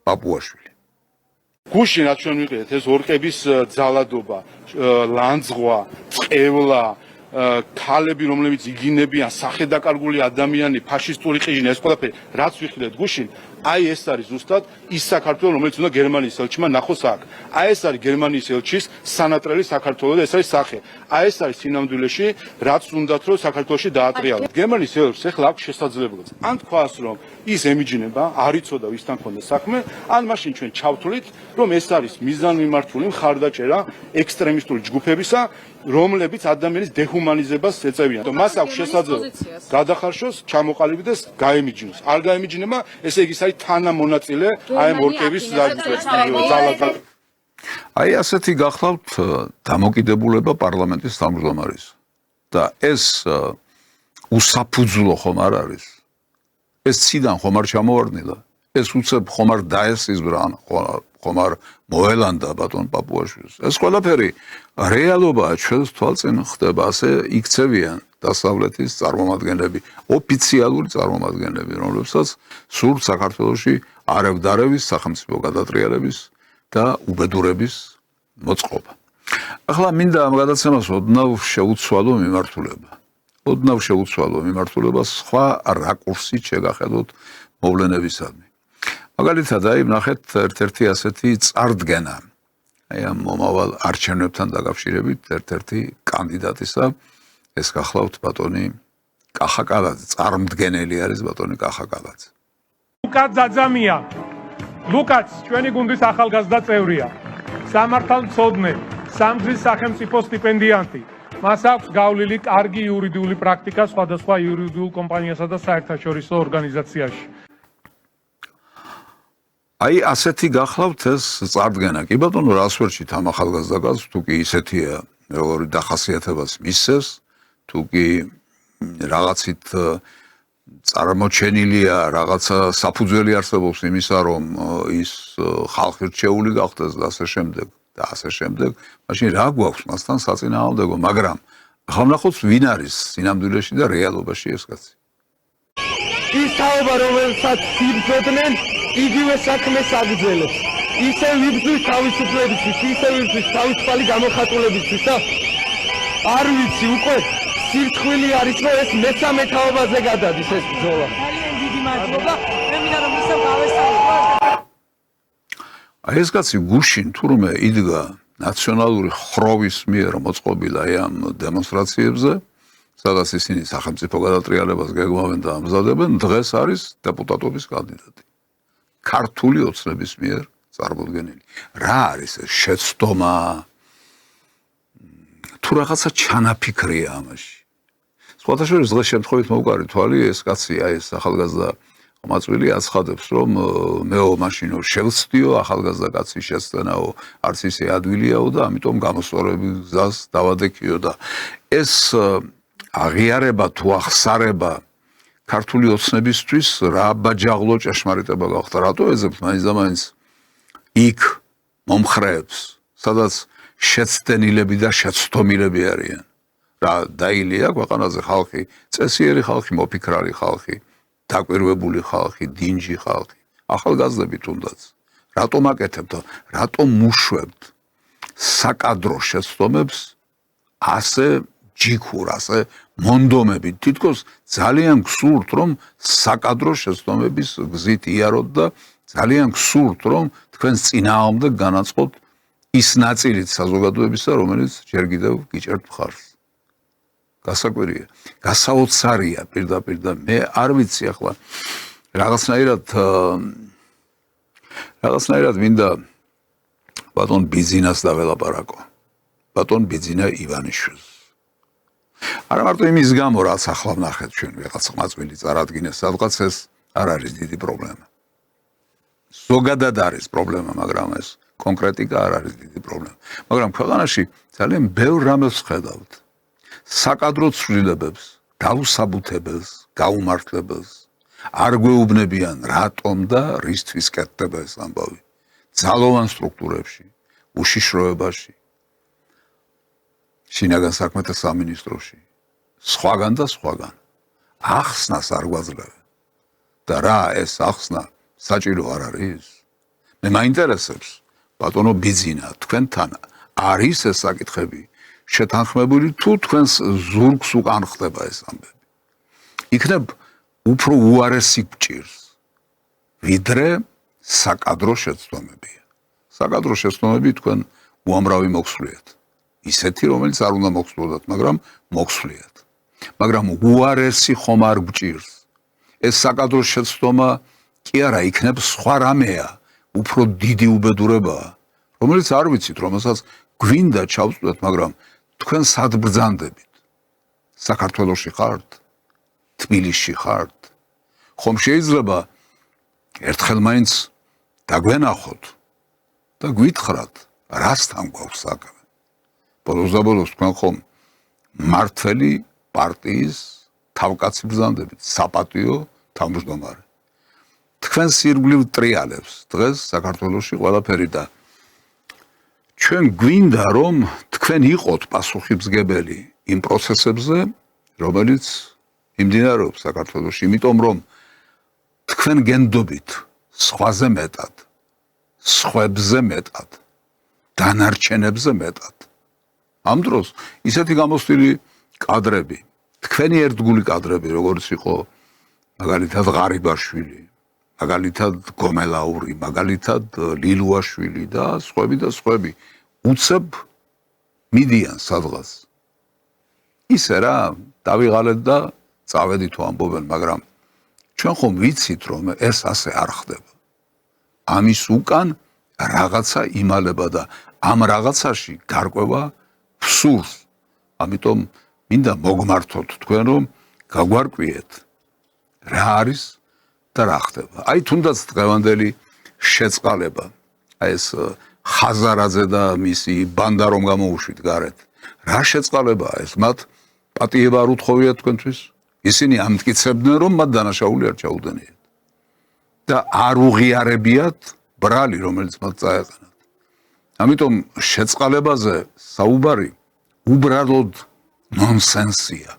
პაპუაშვილი. გუშინ რაც ჩვენ ვიყიდეთ, ეს ორკების ძალადობა, ლანძღვა, წყევლა, ქალები, რომლებიც იგინებიან, სახელდაკარგული ადამიანი, ფაშისტური ყიჟინა, ეს ყველაფერი, რაც ვიყიდეთ გუშინ, აი ეს არის ზუსტად ის საქართველო, რომელიც უნდა გერმანიის ელჩმა ნახოს აქ. აი ეს არის გერმანიის ელჩის სანატრელი საქართველო და ეს არის სახე. აი ეს არის სინამდვილეში, რაც უნდათ რომ საქართველოში დაატრიალოს. გერმანიის ელჩს ახლა აქვს შესაძლებლობა. ან თქვას რომ ის ემიჯნება, არ იცოდა ვისთან ქონდა საქმე, ან მაშინ ჩვენ ჩავთვლით, რომ ეს არის მიზანმიმართული მხარდაჭერა ექსტრემისტული ჯგუფებისა, რომლებიც ადამიანის დეჰუმანიზებას ეწევიან. მას აქვს შესაძლებლობა გადახარშოს, ჩამოყალიბდეს, გაემიჯნოს. არ გაემიჯნება, ესე იგი ის არის თანამონაწილე აი ამ ორკების ძალადად. აი ასეთი გახლავთ დამოკიდებულება პარლამენტის თავმჯდომარის. და ეს უსაფუძვლო ხომ არ არის? ეს ციდან ხომ არ ჩამოვარდნილა? ეს უცებ ხომ არ დაესიზბრა ხომ არ მოელანდა ბატონ პაპუაშვილს. ეს ყველაფერი რეალობაა ჩვენს თვალწინ ხდება, ასე იქცევიან დასავლეთის წარმომადგენლები, ოფიციალური წარმომადგენლები, რომლებსაც სურთ საქართველოში არევდარევის სახელმწიფო გადატრიალების და უბედურების მოწყობა. ახლა მინდა ამ გადაცემას ოდნავ შეუცვალო მიმართულება სხვა რაკურსით შეგახედოთ მოვლენებისადმი. მაგალითად, ნახეთ ერთ-ერთი ასეთი წარდგენა, ამ მომავალ არჩევნებთან დაკავშირებით ერთ-ერთი კანდიდატისა, ეს გახლავთ ბატონი კახა კალაძე, წარმდგენელი არის ბატონი კახა კალაძე. ლუკა ძაძამია. ლუკაც ჩვენი გუნდის ახალგაზრდა წევრია. სამართალმცოდნე, სამგზის სახელმწიფო სტიპენდიანტი. მას აქვს გავლილი კარგი იურიდიული პრაქტიკა სხვადასხვა იურიდიულ კომპანიასა და საერთაშორისო ორგანიზაციაში. აი ასეთი გახლავთ ეს წარდგენა. კი ბატონო, რას ვერჩით ამ ახალგაზრდა კაცს, თუ კი ისეთია, როგორი დახასიათებას მისცეს, თუ კი რაღაცით წარმოჩენილია, რაღაცა საფუძველი არსებობს იმისა, რომ ის ხალხი რჩეული გახდეს და ასე შემდეგ. მაშინ რა გვაქვს მასთან საწინააღმდეგო, მაგრამ ახლა ვნახოთ ვინ არის სინამდვილეში და რეალობაში ეს კაცი. ის თაობა, რომელსაც იბრძოდნენ, იგივე საქმეს აგრძელებს. ისე ვიბრძვის თავისუფლებისთვის, ისე ვიბრძვის თავისუფალი გამოხატულებისთვის და არ ვიცი, უკვე სირცხვილი არის, რომ ეს მესამე თაობაზე გადადის ეს ბრძოლა. ძალიან დიდი მადლობა. მე მინდა რომ ისევ გავესწავლო. აი ეს კაცი გუშინ თურმე იდგა ნაციონალური ხროვის მიერ მოწყობილ აი ამ დემონსტრაციებზე, სადაც ისინი სახელმწიფო გადატრიალებას გეგმავენ და ამზადებენ, დღეს არის დეპუტატობის კანდიდატი. ქართული ოცნების მიერ წარმოდგენილი. რა არის ეს შეცდომა? თუ რაღაცა ჩანაფიქრია ამაში. სხვათა შორის დღეს შემთხვევით მოვკარი თვალი, ეს კაცი აი ეს ახალგაზრდა მაწვილი აცხადებს, რომ მეო მაშინო შევცდიო, ახალგაზრდა კაცის შეცდენაო, არც ისე ადვილიაო და ამიტომ გამოსწორების გზას დავადექიო და ეს აღიარება თუ ახსარება ქართული ოცნებისთვის რა ბაჯაღლო ჭეშმარიტება გახდა, რატო ეძებთ მაინც და მაინც იქ მომხრეებს, სადაც შეცდენილები და შეცდომილები არიან. რა დაილია ქვეყანაზე ხალხი, წესიერი ხალხი, მოფიქრალი ხალხი, დაკვირვებული ხალხი, დინჯი ხალხი, ახალგაზრდები თუნდაც. რატომ აკეთებთ და რატომ მუშვებთ საკადრო შეცდომებს ასე ჯიქურ, ასე მონდომებით? თითქოს ძალიან გსურთ, რომ საკადრო შეცდომების გზით იაროთ და ძალიან გსურთ, რომ თქვენს წინააღმდეგ განაწყოთ ის ნაწილით საზოგადოებისა, რომელიც ჯერ კიდევ გიჭერთ მხარს. გასაკვირია, გასაოცარია პირდაპირ და მე არ ვიცი ახლა რაღაცნაირად მინდა ბატონ ბიძინას დაველაპარაკო. ბატონ ბიძინა ივანიშვილს. არა მარტო იმის გამო, რაც ახლა ვნახეთ ჩვენ ვიღაც ყმაწვილი წარადგინეს, სადღაც ეს არ არის დიდი პრობლემა. ზოგადად არის პრობლემა, მაგრამ ეს კონკრეტიკა არ არის დიდი პრობლემა. მაგრამ ქვეყანაში ძალიან ბევრ რამეს ვხედავთ. საკადრო ცვლილებებს, დაუსაბუთებელს, გაუმართლებელს, არ გვეუბნებიან რატომ და რისთვის კეთდება ეს ამბავი. ძალოვან სტრუქტურებში, უშიშროებაში, შინაგან საქმეთა სამინისტროში, სხვაგან და სხვაგან. ახსნას არ გვაძლევენ. და რა ეს ახსნა საჭირო არ არის? მე მაინტერესებს, ბატონო ბიძინა, თქვენთან არის ეს საკითხები შეთანხმებული თუ თქვენს ზურგს უკან ხდება ეს ამბები. იქნებ უფრო უარესი გჭირს, ვიდრე საკადრო შეცდომებია. საკადრო შეცდომები თქვენ უამრავი მოგსვლიათ. ისეთი, რომელიც არ უნდა მოგსვლოდათ, მაგრამ მოგსვლიათ. მაგრამ უარესი ხომ არ გჭირს. ეს საკადრო შეცდომა კი არა, იქნებ სხვა რამეა, უფრო დიდი უბედურებაა, რომელიც არ ვიცით, რომელსაც გვინდა ჩავწვდეთ, მაგრამ თქვენ სად ბრძანდებით? საქართველოში ხართ? თბილისში ხართ? ხომ შეიძლება ერთხელ მაინც დაგვენახოთ და გვითხრათ, რასთან გვაქვს საქმე? ბოლოს თქვენ ხომ მართველი პარტიის თავკაცი ბრძანდებით, საპატიო თავმჯდომარე. თქვენ სირგვლივ ტრიალებს დღეს საქართველოში ყველაფერი და ჩვენ გვინდა რომ თქვენ იყოთ პასუხისმგებელი იმ პროცესებზე რომელიც იმდინარეობს საქართველოში იმიტომ რომ თქვენ გენდობით სხვაზე მეტად სხვებზე მეტად დანარჩენებზე მეტად ამ დროს ისეთი გამოსტილი კადრები თქვენი ერთგული კადრები როგორც იყო მაგალითად ღარიბაშვილი მაგალითად გომელაური მაგალითად ლილუაშვილი და სხვები უცებ მიდიან სადღაც ისე რა დავიღალეთ და წავედით თუ ამბობენ მაგრამ ჩვენ ხომ ვიცით რომ ეს ასე არ ხდება ამის უკან რაღაცა იმალება და ამ რაღაცაში გარკვევა ფსურს ამიტომ მინდა მოგმართოთ თქვენ რომ გაგვარკვიეთ რა არის და რა ხდება აი თუნდაც დღევანდელი შეწყალება აი ეს ხაზარაძე და მისი ბანდა რომ გამოუშვით გარეთ რა შეწყალებაა ეს მათ პატიება არ უთხოვიათ თქვენთვის ისინი ამტკიცებდნენ რომ მათ დანაშაული არ ჩაუდენიათ და არ უღიარებიათ ბრალი რომელიც მათ წაეყენათ ამიტომ შეწყალებაზე საუბარი უბრალოდ ნონსენსია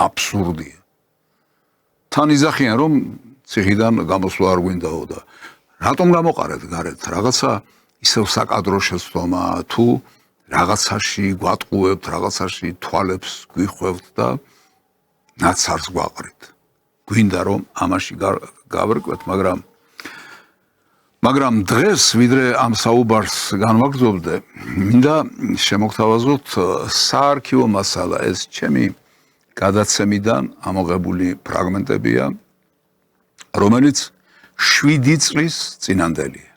აბსურდია თან იზახიან რომ ციხიდან გამოსვლა არ გვინდაო და რატომ გამოყარეთ გარეთ რაღაცა ისევ საკადრო შეცდომა თუ რაღაცაში გვატყუებთ რაღაცაში თვალებს გვიხვევთ და ნაცარს გვაყრით გვინდა რომ ამაში გავარკვეთ მაგრამ დღეს ვიდრე ამ საუბარს განვაგრძობდე მინდა შემოგთავაზოთ საარქივო მასალა ეს ჩემი გადაცემიდან ამოღებული ფრაგმენტებია რომელიც 7 წლის წინანდელია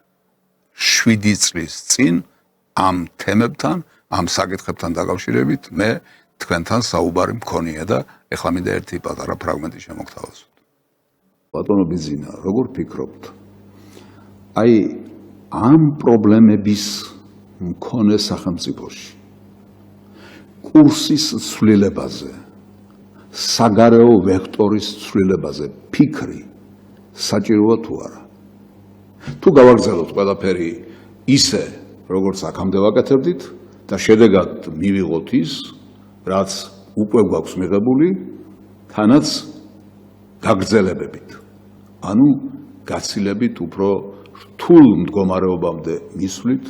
7 წლის წინ ამ თემებთან ამ საკითხებთან დაკავშირებით მე თქვენთან საუბარი მქონია და ეხლა მინდა ერთი პატარა ფრაგმენტი შემოგთავაზოთ ბატონო ბიზინა როგორ ფიქრობთ აი ამ პრობლემების მქონე სახელმწიფოში კურსის ცვლილებაზე საგარეო ვექტორის ცვლილებაზე ფიქრი საჭიროა თუ არა თუ გავაგზავნოთ ყველაფერი ისე როგორც აქამდე ვაკეთებდით და შედეგად მივიღოთ ის რაც უკვე გვაქვს მიღებული თანაც გაგრძელებებით ანუ გაცილებით უფრო რთულ მდგომარეობამდე მისვლით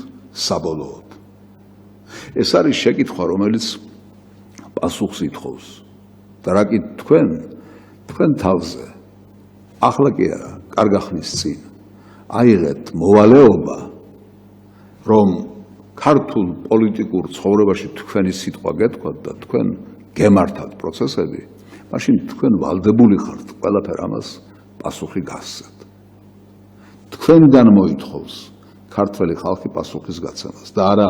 საბოლოოდ ეს არის შეკითხვა რომელიც პასუხს ითხოვს და რა კი თქვენ თავზე ახლა კი არა კარგა ხნის წინ აიღეთ მოვალეობა რომ ქართულ პოლიტიკურ ცხოვრებაში თქვენი სიტყვა გეთქვათ და თქვენ გემართათ პროცესები მაშინ თქვენ ვალდებული ხართ ყველაფერ ამას პასუხი გასცეთ თქვენგან მოითხოვს ქართველი ხალხი პასუხის გაცემას და არა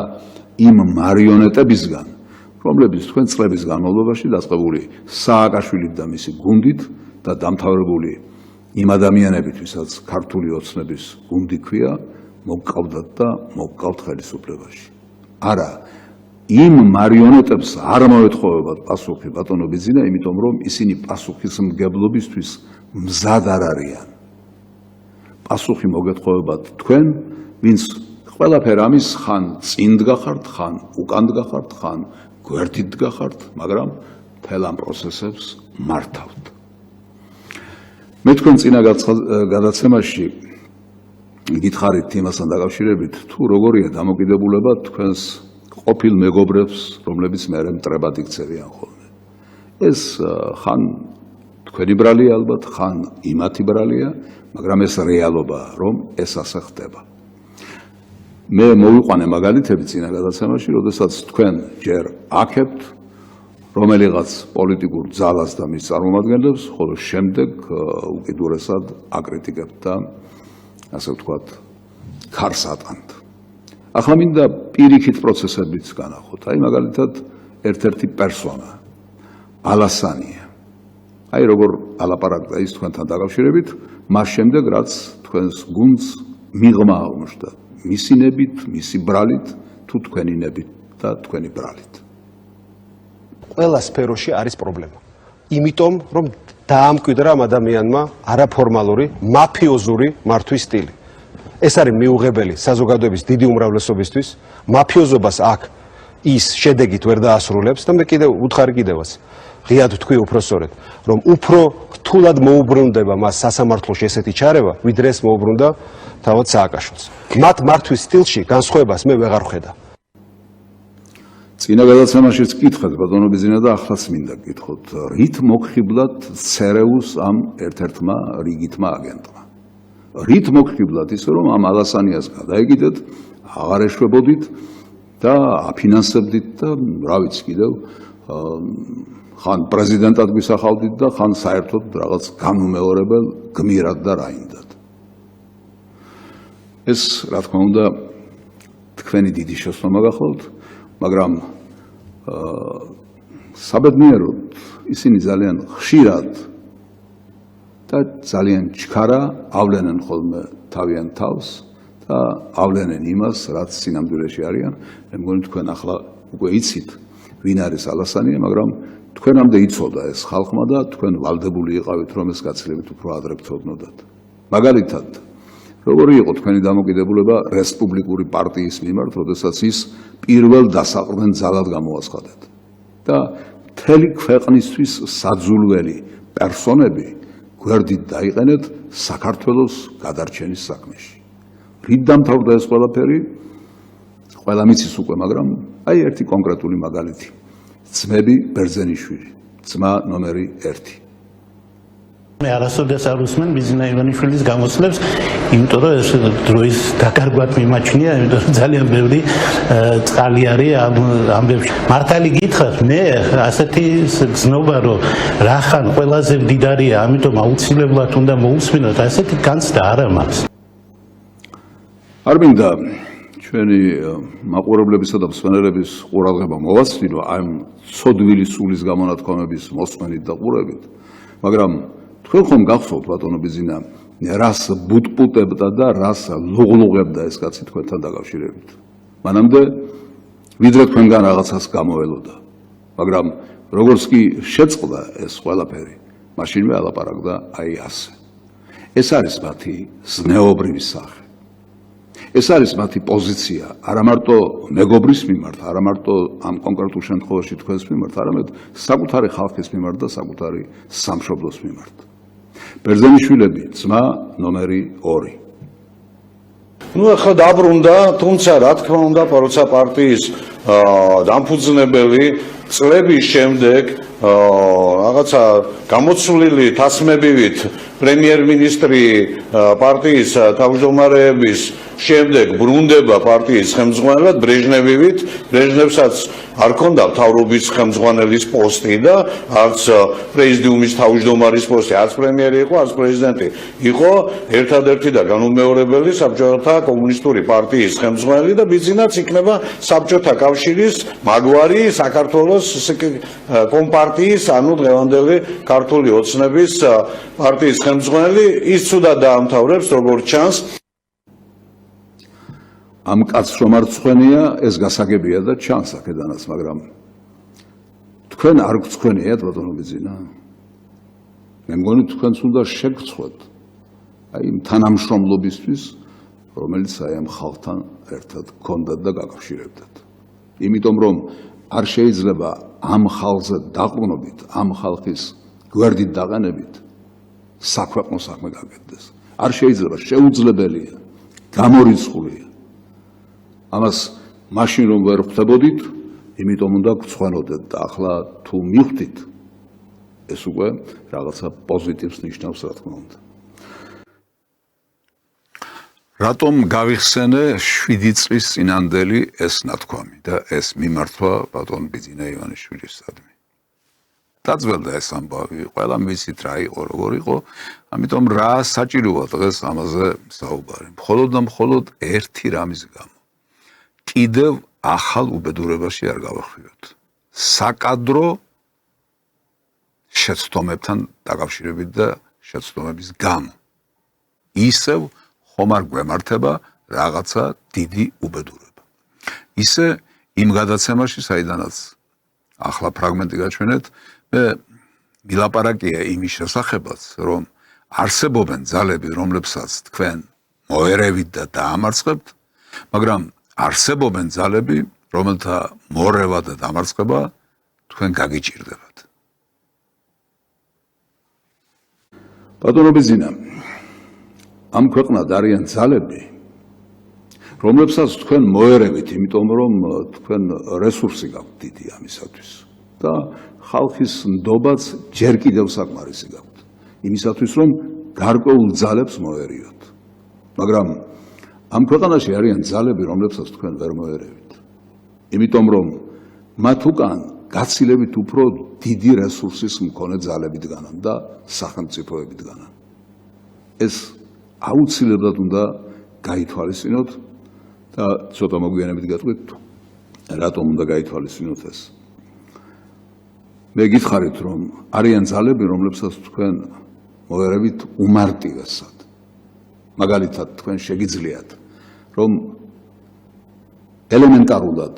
იმ მარიონეტებისგან რომლებიც თქვენ წლების განმავლობაში დაწყებული სააკაშვილით და მისი გუნდით და დამთავრებული იმ ადამიანებით ვისაც ქართული ოცნების გუნდი ქვია მოგყავდათ და მოგყავთ ხელისუფლებაში არა იმ მარიონეტებს არ მოეთხოვებათ პასუხი ბატონო ბიზინა იმიტომ რომ ისინი პასუხისმგებლობისთვის მზად არ არიან პასუხი მოგეთხოვებათ თქვენ ვინც ყველაფერ ამის ხან წინ დგახართ ხან უკან დგახართ ხან გვერდით დგახართ მაგრამ მთელ ამ პროცესებს მართავთ მე თქვენ წინა გადაცემაში გითხარით იმასთან დაკავშირებით თუ როგორია დამოკიდებულება თქვენს ყოფილ მეგობრებს რომლებიც მერე მტრებად იქცევიან ხოლმე ეს ხან თქვენი ბრალია ალბათ ხან იმათი ბრალია მაგრამ ეს რეალობაა რომ ეს ასე ხდება მე მოვიყვანე მაგალითები წინა გადაცემაში როდესაც თქვენ ჯერ აქებთ რომელიღაც პოლიტიკურ ძალას და მის წარმომადგენლებს ხოლო შემდეგ უკიდურესად აკრიტიკებთ და ასე ვთქვათ ქარს ატანთ ახლა მინდა პირიქით პროცესებიც განახოთ აი მაგალითად ერთ-ერთი პერსონა ალასანია აი როგორ ალაპარაკდა ის თქვენთან დაკავშირებით მას შემდეგ რაც თქვენს გუნდს მიღმა აღმოჩნდა მისი ნებით მისი ბრალით თუ თქვენი ნებით და თქვენი ბრალით ყველა სფეროში არის პრობლემა იმიტომ რომ დაამკვიდრა ამ ადამიანმა არაფორმალური მაფიოზური მართვის სტილი. ეს არის მიუღებელი საზოგადოების დიდი უმრავლესობისთვის, მაფიოზობას აქ ის შედეგით ვერ დაასრულებს და მე კიდევ უთხარი კიდევაც. ღიად თქვი უფრო სწორედ, რომ უფრო რთულად მოუბრუნდება მას სასამართლოში ესეთი ჩარევა, ვიდრე ეს მოუბრუნდა თავად სააკაშვილს. მათ მართვის სტილში განსხვავებას მე ვეღარ ვხედა. წინა გადაცემაშიც გითხეთ ბატონო ბიზინა და ახლაც მინდა გითხოთ, რით მოგხიბლად ცერეუს ამ ერთ-ერთმა რიგითმა აგენტმა. რით მოგხიბლად ისე რომ ამ ალასანიას გადაეგიდეთ, აღარ ეშვებოდით და აფინანსებდით და რა ვიცი კიდევ ხან პრეზიდენტად გვისახავდით და ხან საერთოდ რაღაც განუმეორებელ გმირად და რაინდად. ეს რა თქმა უნდა თქვენი დიდი შესწავლა გახლავთ, მაგრამ საბედნიეროდ ისინი ძალიან ხშირად და ძალიან ჩქარა ავლენენ ხოლმე თავიანთ თავს და ავლენენ იმას, რაც სინამდვილეში არიან. მე მგონი თქვენ ახლა უკვე იცით, ვინ არის ალასანია, მაგრამ თქვენამდე იცოდა ეს ხალხმა და თქვენ ვალდებული იყავით, რომ ეს გაცილებით უფრო ადრე გწოდნოდათ. მაგალითად, როგორი იყო თქვენი დამოკიდებულება რესპუბლიკური პარტიის მიმართ, როდესაც ის პირველ დასაყრდენ ძალად გამოაცხადეთ და მთელი ქვეყნისთვის საძულველი პერსონები გვერდით დაიყენეთ საქართველოს გადარჩენის საქმეში. რით დამთავრდა ეს ყველაფერი? ყველა მიცის უკვე, მაგრამ აი ერთი კონკრეტული მაგალითი. ძმები ბერძენიშვილი, ძმა ნომერი 1. მე არასოდეს არ უსმენ ბიზინა ივანიშვილის გამოსვლებს, იმიტომ რომ ეს დროის დაკარგვად მიმაჩნია, იმიტომ რომ ძალიან ბევრი წყალი არის ამ ამბებში. მართალი გითხრათ, მე ასეთი გზნობა, რომ რახან ყველაზე მდიდარია, ამიტომ აუცილებლად უნდა მოусმინოთ, ასეთი განცდა არ მაქვს. არ მინდა ჩვენი მაყურებლებისა და მსმენელების ყურადღება მოვასწირო ამ ცოდვილი სულის გამონათქვამების მოსმენით და ყურებით, მაგრამ თქვენ ხომ გახსოვთ ბატონო ბიზინა, რას ბუტპუტებდა და რას ლუღლუღებდა ეს კაცი თქვენთან დაკავშირებით. მანამდე ვიდრე თქვენგან რაღაცას გამოველოდა, მაგრამ როგორც კი შეწყდა ეს ყველაფერი, მაშინვე ალაპარაკდა აი ასე. ეს არის მათი ზნეობრივი სახე. ეს არის მათი პოზიცია, არა მარტო მეგობრის მიმართ, არა მარტო ამ კონკრეტულ შემთხვევაში თქვენს მიმართ, არამედ საკუთარი ხალხის მიმართ და საკუთარი სამშობლოს მიმართ. ბერძენიშვილები, ძმა ნომერი 2. ნუ ახლა დაბრუნდა, თუმცა რა თქმა უნდა, როცა პარტიის დამფუძნებელი წლების შემდეგ რაღაცა გამოცვლილი თასმებივით პრემიერ-მინისტრი პარტიის თავმჯდომარეების შემდეგ ბრუნდება პარტიის ხელმძღვანელად ბრეჟნევივით, ბრეჟნევსაც არ ქონდა მთავრობის ხელმძღვანელის პოსტი და არც პრეზიდიუმის თავმჯდომარის პოსტი, არც პრემიერი იყო, არც პრეზიდენტი. იყო ერთადერთი და განუმეორებელი საბჭოთა კომუნისტური პარტიის ხელმძღვანელი და ბიზინაც იქნება საბჭოთა კავშირის მაგვარი საქართველოს კომპარტიის, ანუ დღევანდელი ქართული ოცნების პარტიის ხელმძღვანელი, ის ცუდად დაამთავრებს, როგორც ჩანს. ამ კაცს რომ არ წვენია, ეს გასაგებია და ჩანს აქედანაც, მაგრამ თქვენ არ გწვენიათ ბატონო ბიზინა. მე მგონი თქვენც უნდა შეგწყვეტ აი იმ თანამშრომლობისთვის, რომელიც აი ამ ხალხთან ერთად გქონდათ და გაკავშირებდათ. იმიტომ რომ არ შეიძლება ამ ხალხზე დაყრდნობით, ამ ხალხის გვერდით დაყენებით საქვეყნო საქმე გაკეთდეს. არ შეიძლება, შეუძლებელია, გამორიცხულია. ამას მაშინ რომ ვერ ხვდებოდით, იმიტომ უნდა გწვენოდეთ და ახლა თუ მივხვდით, ეს უკვე რაღაცა პოზიტივს ნიშნავს, რა თქმა უნდა. რატომ გავიხსენე 7 წლის წინანდელი ეს ნათქვამი და ეს მიმართვა ბატონ ბიზინა ივანიშვილისადმი. დაძველდა ეს ამბავი, ყველა ვიცით რა იყო, როგორ იყო, ამიტომ რა საჭიროა დღეს ამაზე საუბარი. მხოლოდ და მხოლოდ ერთი რამის გამო. კიდევ ახალ უბედურებაში არ გავახვიოთ. საკადრო შეცდომებთან დაკავშირებით და შეცდომების გამო. ისევ ხომ არ გვემართება რაღაცა დიდი უბედურება. ისე იმ გადაცემაში, საიდანაც ახლა ფრაგმენტი გაჩვენეთ, მე მილაპარაკია იმის შესახებაც, რომ არსებობენ ძალები, რომლებსაც თქვენ მოერევით და დაამარცხებთ, მაგრამ არსებობენ ძალები, რომელთა მორევა და დამარცხება თქვენ გაგიჭირდებათ. ბატონო ბიზინა, ამ ქვეყნად არიან ძალები, რომლებსაც თქვენ მოერევით, იმიტომ რომ თქვენ რესურსი გაქვთ დიდი ამისათვის და ხალხის ნდობაც ჯერ კიდევ საკმარისი გაქვთ იმისათვის, რომ გარკვეულ ძალებს მოერიოთ. მაგრამ ამ ქვეყანაში არიან ძალები, რომლებსაც თქვენ ვერ მოერევით. იმიტომ რომ მათ უკან გაცილებით უფრო დიდი რესურსის მქონე ძალები დგანან და სახელმწიფოები დგანან. ეს აუცილებლად უნდა გაითვალისწინოთ და ცოტა მოგვიანებით გეტყვით, რატომ უნდა გაითვალისწინოთ ეს. მე გითხარით, რომ არიან ძალები, რომლებსაც თქვენ მოერევით უმარტივესად. მაგალითად, თქვენ შეგიძლიათ, რომ ელემენტარულად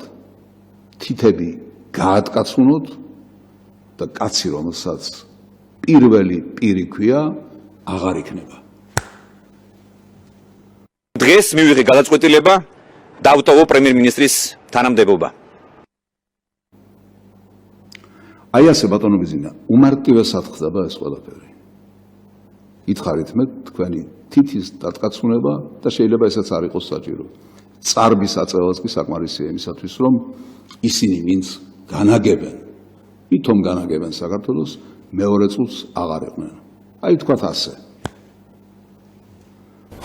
თითები გაატკაცუნოთ და კაცი, რომელსაც პირველი პირი ქვია, აღარ იქნება. დღეს მივიღე გადაწყვეტილება დავტოვო პრემიერ-მინისტრის თანამდებობა. აი ასე ბატონო ბიზინა, უმარტივესად ხდება ეს ყველაფერი. ითხარით მე თქვენი თითის დატკაცუნება და შეიძლება ესაც არ იყოს საჭირო. წარბის აწევაც კი საკმარისია იმისათვის, რომ ისინი, ვინც განაგებენ, ვითომ განაგებენ საქართველოს, მეორე წუთს აღარ იყვნენ. აი თქვათ ასე.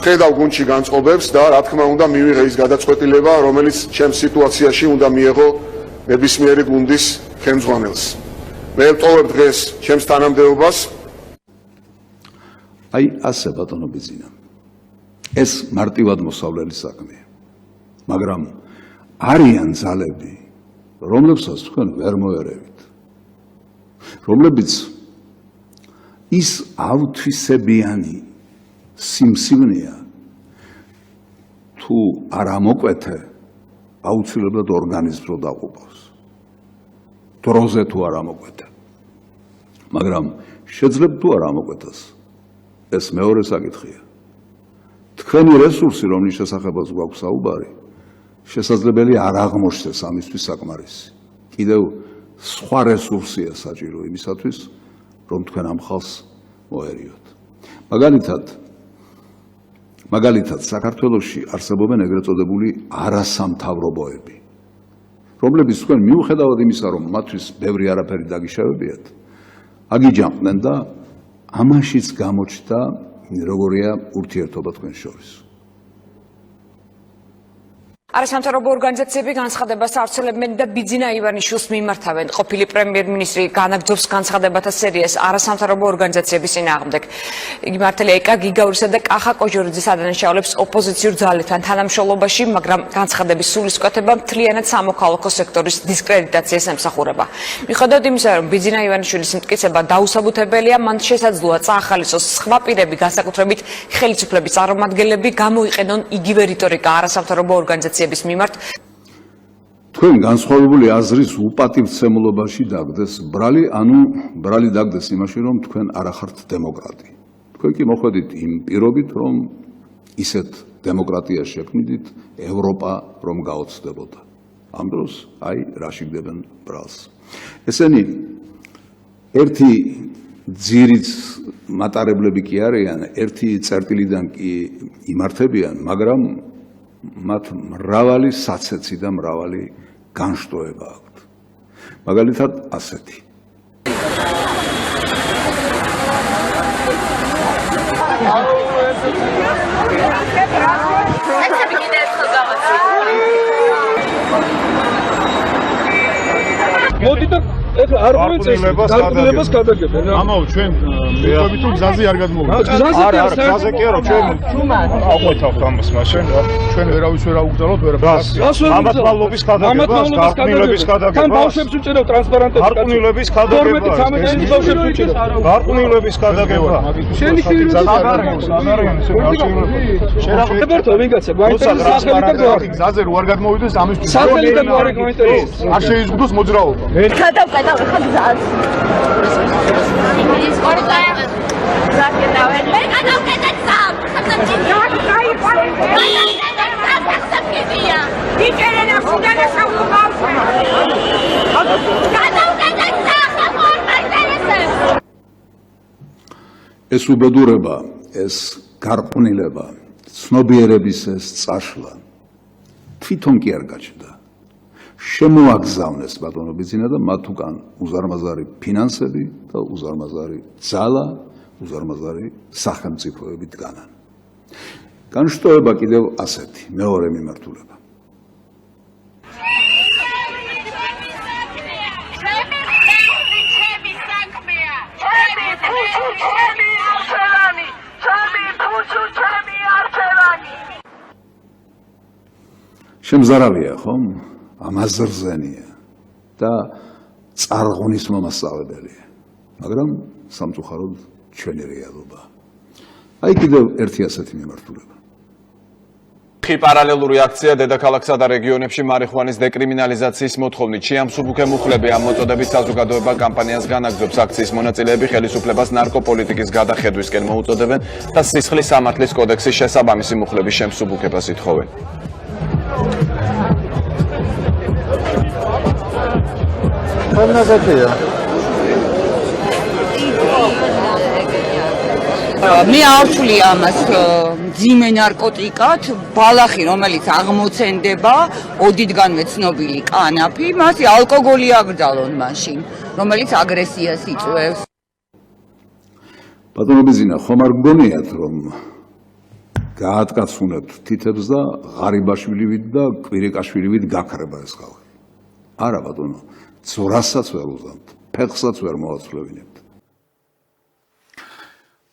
ხედავ გუნდში განწყობებს და რა თქმა უნდა მივიღე ის გადაწყვეტილება, რომელიც ჩემს სიტუაციაში უნდა მიეღო ნებისმიერი გუნდის ხელმძღვანელს. მე ვტოვებ დღეს ჩემს თანამდებობას. აი ასე ბატონო ბიზინა. ეს მარტივად მოსავლელი საქმეა. მაგრამ არიან ძალები, რომლებსაც თქვენ ვერ მოერევით. რომლებიც ის ავთვისებიანი სიმსივნეა, თუ არ ამოკვეთე, აუცილებლად ორგანიზმს რო დაყუპავს. დროზე თუ არ ამოკვეთე. მაგრამ შეძლებთ თუ არ ამოკვეთას, ეს მეორე საკითხია. თქვენი რესურსი, რომლის შესახებაც გვაქვს საუბარი, შესაძლებელი არ აღმოჩნდეს ამისთვის საკმარისი. კიდევ სხვა რესურსია საჭირო იმისათვის, რომ თქვენ ამ ხალხს მოერიოთ. მაგალითად, საქართველოში არსებობენ ეგრეთ წოდებული არასამთავრობოები, რომლებიც თქვენ მიუხედავად იმისა, რომ მათთვის ბევრი არაფერი დაგიშავებიათ, აგიჯანყდნენ და ამაშიც გამოჩნდა როგორია ურთიერთობა თქვენ შორის. არასამთავრობო ორგანიზაციები განცხადებას ავრცელებენ და ბიძინა ივანიშვილს მიმართავენ. ყოფილი პრემიერ-მინისტრი განაგრძობს განცხადებათა სერიას არასამთავრობო ორგანიზაციების წინააღმდეგ. იგი მართალია ეკა გიგაურისა და კახა კოჟორიძის ადანაშაულებს ოპოზიციურ ძალებთან თანამშრომლობაში, მაგრამ განცხადების სულისკვეთება მთლიანად სამოქალაქო სექტორის დისკრედიტაციას ემსახურება. მიუხედავად იმისა, რომ ბიძინა ივანიშვილის მტკიცება დაუსაბუთებელია, მან შესაძლოა წაახალისოს სხვა პირები, განსაკუთრებით ხელისუფლების წარმომადგენლები, გამოიყენონ იგივე რიტორიკა არასამთავრობო ორგანიზაციების მიმართ. თქვენ განსხვავებული აზრის უპატივცემლობაში დაგდეს ბრალი, ანუ ბრალი დაგდეს იმაში, რომ თქვენ არ ახართ დემოკრატი. თქვენ კი მოხვედით იმ პირობით, რომ ისეთ დემოკრატიას შექმნით, ევროპა რომ გაოცდებოდა. ამ დროს აი რა შეგდებენ ბრალს. ესენი ერთი ძირიც მატარებლები კი არიან, ერთი წერტილიდან კი იმართებიან, მაგრამ მათ მრავალი საცეცი და მრავალი განშტოება აქვთ. მაგალითად ასეთი. მოდი და ეხლა არგუმენტებს გადაგებენ. ამაო ჩვენ მეუბნებით თუ გზაზე არ გადმოვიდეთ. გზაზე კი არა ჩვენ აღვეთავთ ამას მაშინ ჩვენ ვერავის ვერ აუგზავნოთ ვერაფერს. მამათმავლობის გადაგებას, გარყვნილების გადაგებას. თან ბავშვებს უჭერებ ტრანსპარანტებს. გარყვნილების გადაგებას. 12-13 ბავშვებს უჭერებ. გარყვნილების გადაგება. შენი შვილი შეგაბერტო ვინგაცა გვაინტერესებს სახელი და გვარი. გზაზე რო არ გადმოვიდეს ამისთვის სახელი და გვარი გვაინტერესებს. არ შეიზღუდოს მოძრაობა. გადავყედა ხა გზას. ეს უბედურება, ეს გარყვნილება, ცნობიერების ეს წაშლა თვითონ კი არ გაჩნდა. შემოაგზავნეს ბატონო ბიძინა და მათ უკან უზარმაზარი ფინანსები და უზარმაზარი ძალა, უზარმაზარი სახელმწიფოები დგანან. განშტოება კიდევ ასეთი, მეორე მიმართულება. შემზარავია ხომ? ამაზრზენია და წარღვნის მომასწავლებელია. მაგრამ სამწუხაროდ ჩვენი რეალობა. აი კიდევ ერთი ასეთი მიმართულება. ხი პარალელური აქცია დედაქალაქსა და რეგიონებში მარიხუანის დეკრიმინალიზაციის მოთხოვნით. შეამსუბუქე მუხლები ამ მოწოდებით საზოგადოება კამპანიას განაგრძობს. აქციის მონაწილეები ხელისუფლებას ნარკოპოლიტიკის გადახედვისკენ მოუწოდებენ და სისხლის სამართლის კოდექსის შესაბამისი მუხლების შემსუბუქებას ითხოვენ. მე არ ვთვლი ამას ძიმე ნარკოტიკად, ბალახი, რომელიც აღმოცენდება, ოდითგანვე ცნობილი კანაფი, მას ალკოგოლი აკრძალონ მაშინ, რომელიც აგრესიას იწვევს. ბატონო ბიძინა, ხომ არ გგონიათ, რომ გაატკაცუნებთ თითებს და ღარიბაშვილივით და კვირიკაშვილივით გაქრება ეს ხალხი? არა ბატონო, ძორასაც ვერ უზამთ, ფეხსაც ვერ მოაცვლევინებთ.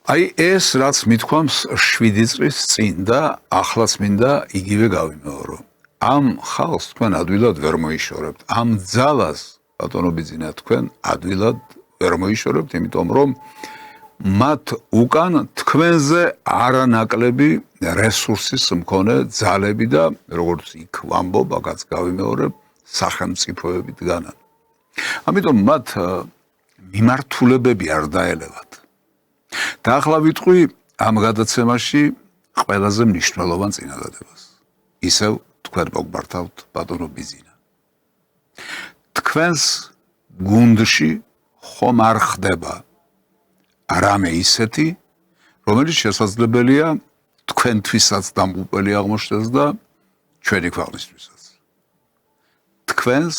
აი ეს რაც მithქვამს 7 წლის წინ და ახლაც მინდა იგივე გავიმეორო. ამ ხალხს თქვენ ადვილად ვერ მოიშორებთ. ამ ძალას ბატონო ბიძინა თქვენ ადვილად ვერ მოიშორებთ, იმიტომ რომ მათ უკან თქვენზე არანაკლები რესურსის მქონე ძალები და როგორც იქ ვამბობ, აქაც გავიმეორებ, სახელმწიფოები დგანან. ამიტომ მათ მიმართულებები არ დაელევათ. და ახლა ვიტყვი ამ გადაცემაში ყველაზე მნიშვნელოვან წინადადებას. ისევ თქვენ მოგმართავთ ბატონო ბიძინა. თქვენს გუნდში ხომ არ ხდება რამე ისეთი, რომელიც შესაძლებელია თქვენთვისაც დამღუპველი აღმოჩნდეს და ჩვენი ქვეყნისთვისაც. თქვენს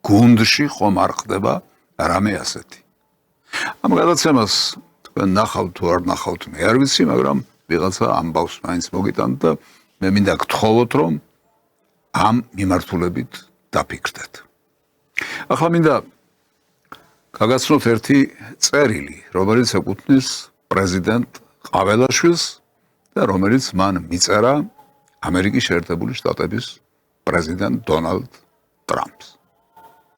გუნდში ხომ არ ხდება რამე ასეთი. ამ გადაცემას თქვენ ნახავთ თუ არ ნახავთ, მე არ ვიცი, მაგრამ ვიღაცა ამბავს მაინც მოგიტანთ და მე მინდა გთხოვოთ, რომ ამ მიმართულებით დაფიქრდეთ. ახლა მინდა გაგაცნოთ ერთი წერილი, რომელიც ეკუთვნის პრეზიდენტ ყაველაშვილს და რომელიც მან მიწერა ამერიკის შეერთებული შტატების პრეზიდენტ დონალდ ტრამპს.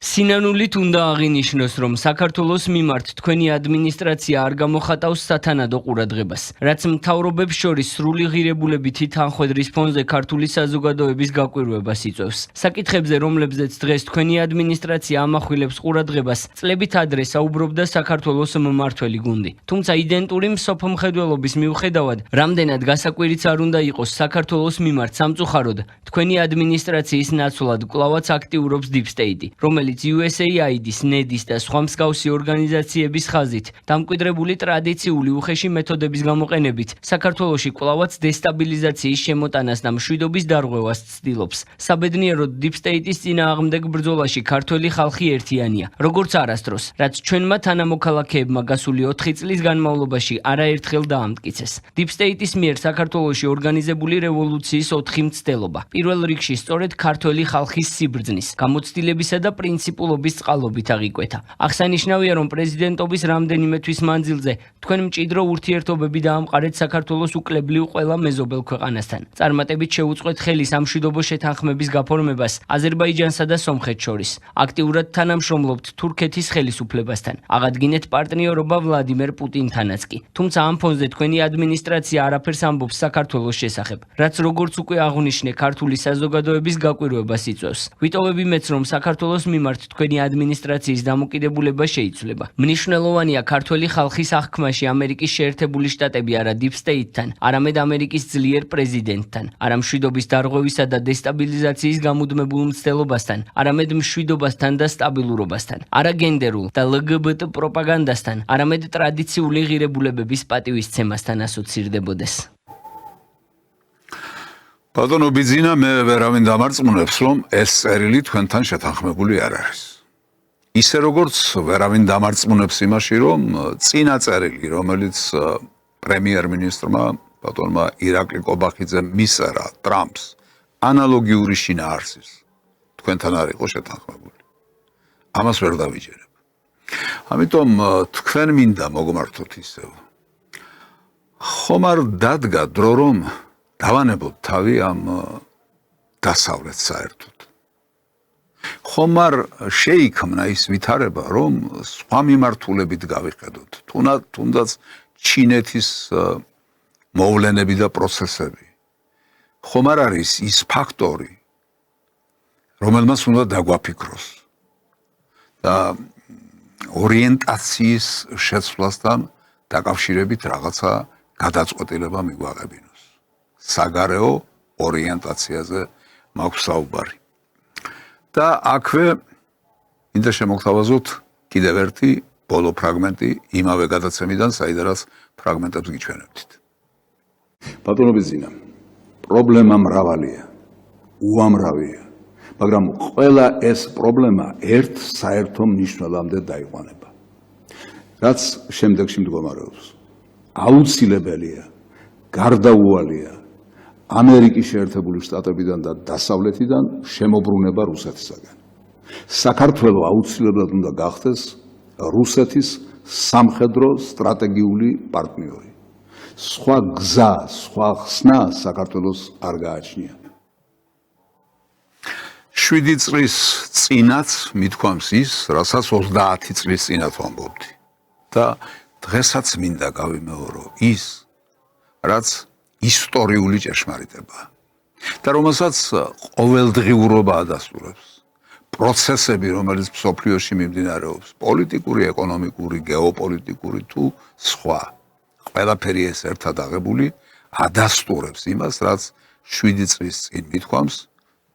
სინანულით უნდა აღინიშნოს, რომ საქართველოს მიმართ თქვენი ადმინისტრაცია არ გამოხატავს სათანადო ყურადღებას, რაც მთავრობებს შორის სრული ღირებულებითი თანხმედრის ფონზე ქართული საზოგადოების გაკვირვებას იწვევს. საკითხებზე, რომლებზეც დღეს თქვენი ადმინისტრაცია ამახვილებს ყურადღებას, წლებით ადრე საუბრობდა საქართველოს მმართველი გუნდი. თუმცა იდენტური მსოფლმხედველობის მიუხედავად, რამდენად გასაკვირიც არ უნდა იყოს საქართველოს მიმართ სამწუხაროდ, თქვენი ადმინისტრაციის ნაცვლად კვლავაც აქტიურობს Deep State, რომელიც USAID-ის, NED-ის და სხვა მსგავსი ორგანიზაციების ხაზით დამკვიდრებული ტრადიციული უხეში მეთოდების გამოყენებით საქართველოში კვლავაც დესტაბილიზაციის შემოტანას და მშვიდობის დარღვევას ცდილობს. საბედნიეროდ Deep State-ის წინააღმდეგ ბრძოლაში ქართველი ხალხი ერთიანია, როგორც არასდროს, რაც ჩვენმა თანამოქალაქეებმა გასული 4 წლის განმავლობაში არაერთხელ დაამტკიცეს. Deep State-ის მიერ საქართველოში ორგანიზებული რევოლუციის 4 მცდელობა. პირველ რიგში სწორედ ქართველი ხალხის სიბრძნის, გამოცდილებისა და პრინციპულობის წყალობით აღიკვეთა. აღსანიშნავია, რომ პრეზიდენტობის რამდენიმე თვის მანძილზე თქვენ მჭიდრო ურთიერთობები დაამყარეთ საქართველოს უკლებლიw ყველა მეზობელ ქვეყანასთან. წარმატებით შეუწყეთ ხელი სამშვიდობო შეთანხმების გაფორმებას აზერბაიჯანსა და სომხეთს შორის. აქტიურად თანამშრომლობთ თურქეთის ხელისუფლებასთან. აღადგინეთ პარტნიორობა ვლადიმერ პუტინთანაც კი. თუმცა ამ ფონზე თქვენი ადმინისტრაცია არაფერს ამბობს საქართველოს შესახებ, რაც როგორც უკვე აღნიშნე ქართული საზოგადოების გაკვირვებას იწვევს. ვიტოვები მეც, რომ საქართველოს მიმართ მიმართ თქვენი ადმინისტრაციის დამოკიდებულება შეიცვლება. მნიშვნელოვანია ქართველი ხალხის აღქმაში ამერიკის შეერთებული შტატები არა deep state-თან, არამედ ამერიკის ძლიერ პრეზიდენტთან, არა მშვიდობის დარღვევისა და დესტაბილიზაციის გამუდმებულ მცდელობასთან, არამედ მშვიდობასთან და სტაბილურობასთან, არა გენდერულ და LGBT პროპაგანდასთან, არამედ ტრადიციული ღირებულებების პატივისცემასთან ასოცირდებოდეს. ბატონო ბიძინა, მე ვერავინ დამარწმუნებს, რომ ეს წერილი თქვენთან შეთანხმებული არ არის. ისე როგორც ვერავინ დამარწმუნებს იმაში, რომ წინა წერილი, რომელიც პრემიერ-მინისტრმა ბატონმა ირაკლი კობახიძემ მისწერა ტრამპს ანალოგიური შინაარსის თქვენთან არ იყო შეთანხმებული. ამას ვერ დავიჯერებ. ამიტომ თქვენ მინდა მოგმართოთ ისევ. ხომ არ დადგა დრო რომ დავანებოთ თავი ამ დასავლეთ საერთოდ. ხომ არ შეიქმნა ის ვითარება, რომ სხვა მიმართულებით გავიხედოთ, თუნდაც ჩინეთის მოვლენები და პროცესები. ხომ არ არის ის ფაქტორი, რომელმაც უნდა დაგვაფიქროს და ორიენტაციის შეცვლასთან დაკავშირებით რაღაცა გადაწყვეტილება მიგვაყებინოს. საგარეო ორიენტაციაზე მაქვს საუბარი. და აქვე მინდა შემოგთავაზოთ კიდევ ერთი ბოლო ფრაგმენტი იმავე გადაცემიდან, საიდანაც ფრაგმენტებს გიჩვენებთ. ბატონო ბიძინა, პრობლემა მრავალია, უამრავია, მაგრამ ყველა ეს პრობლემა ერთ საერთო მნიშვნელამდე დაიყვანება. რაც შემდეგში მდგომარეობს. აუცილებელია, გარდაუვალია ამერიკის შეერთებული შტატებიდან და დასავლეთიდან შემოbrunება რუსეთისაგან. საქართველო აუცილებლად უნდა გახდეს რუსეთის სამხედრო სტრატეგიული პარტნიორი. სხვა გზა, სხვა ხსნა საქართველოს არ გააჩნია. 7 წლის წინაც მithქვამს ის, რასაც 30 წლის წინათ ვამბობდი. და დღესაც მინდა გავიმეორო ის, რაც ისტორიული ჭეშმარიტებაა. და რომელსაც ყოველდღიურობა ადასტურებს. პროცესები, რომელიც მსოფლიოში მიმდინარეობს, პოლიტიკური, ეკონომიკური, გეოპოლიტიკური თუ სხვა. ყველაფერი ეს ერთად აღებული ადასტურებს იმას, რაც 7 წლის წინ მithქვამს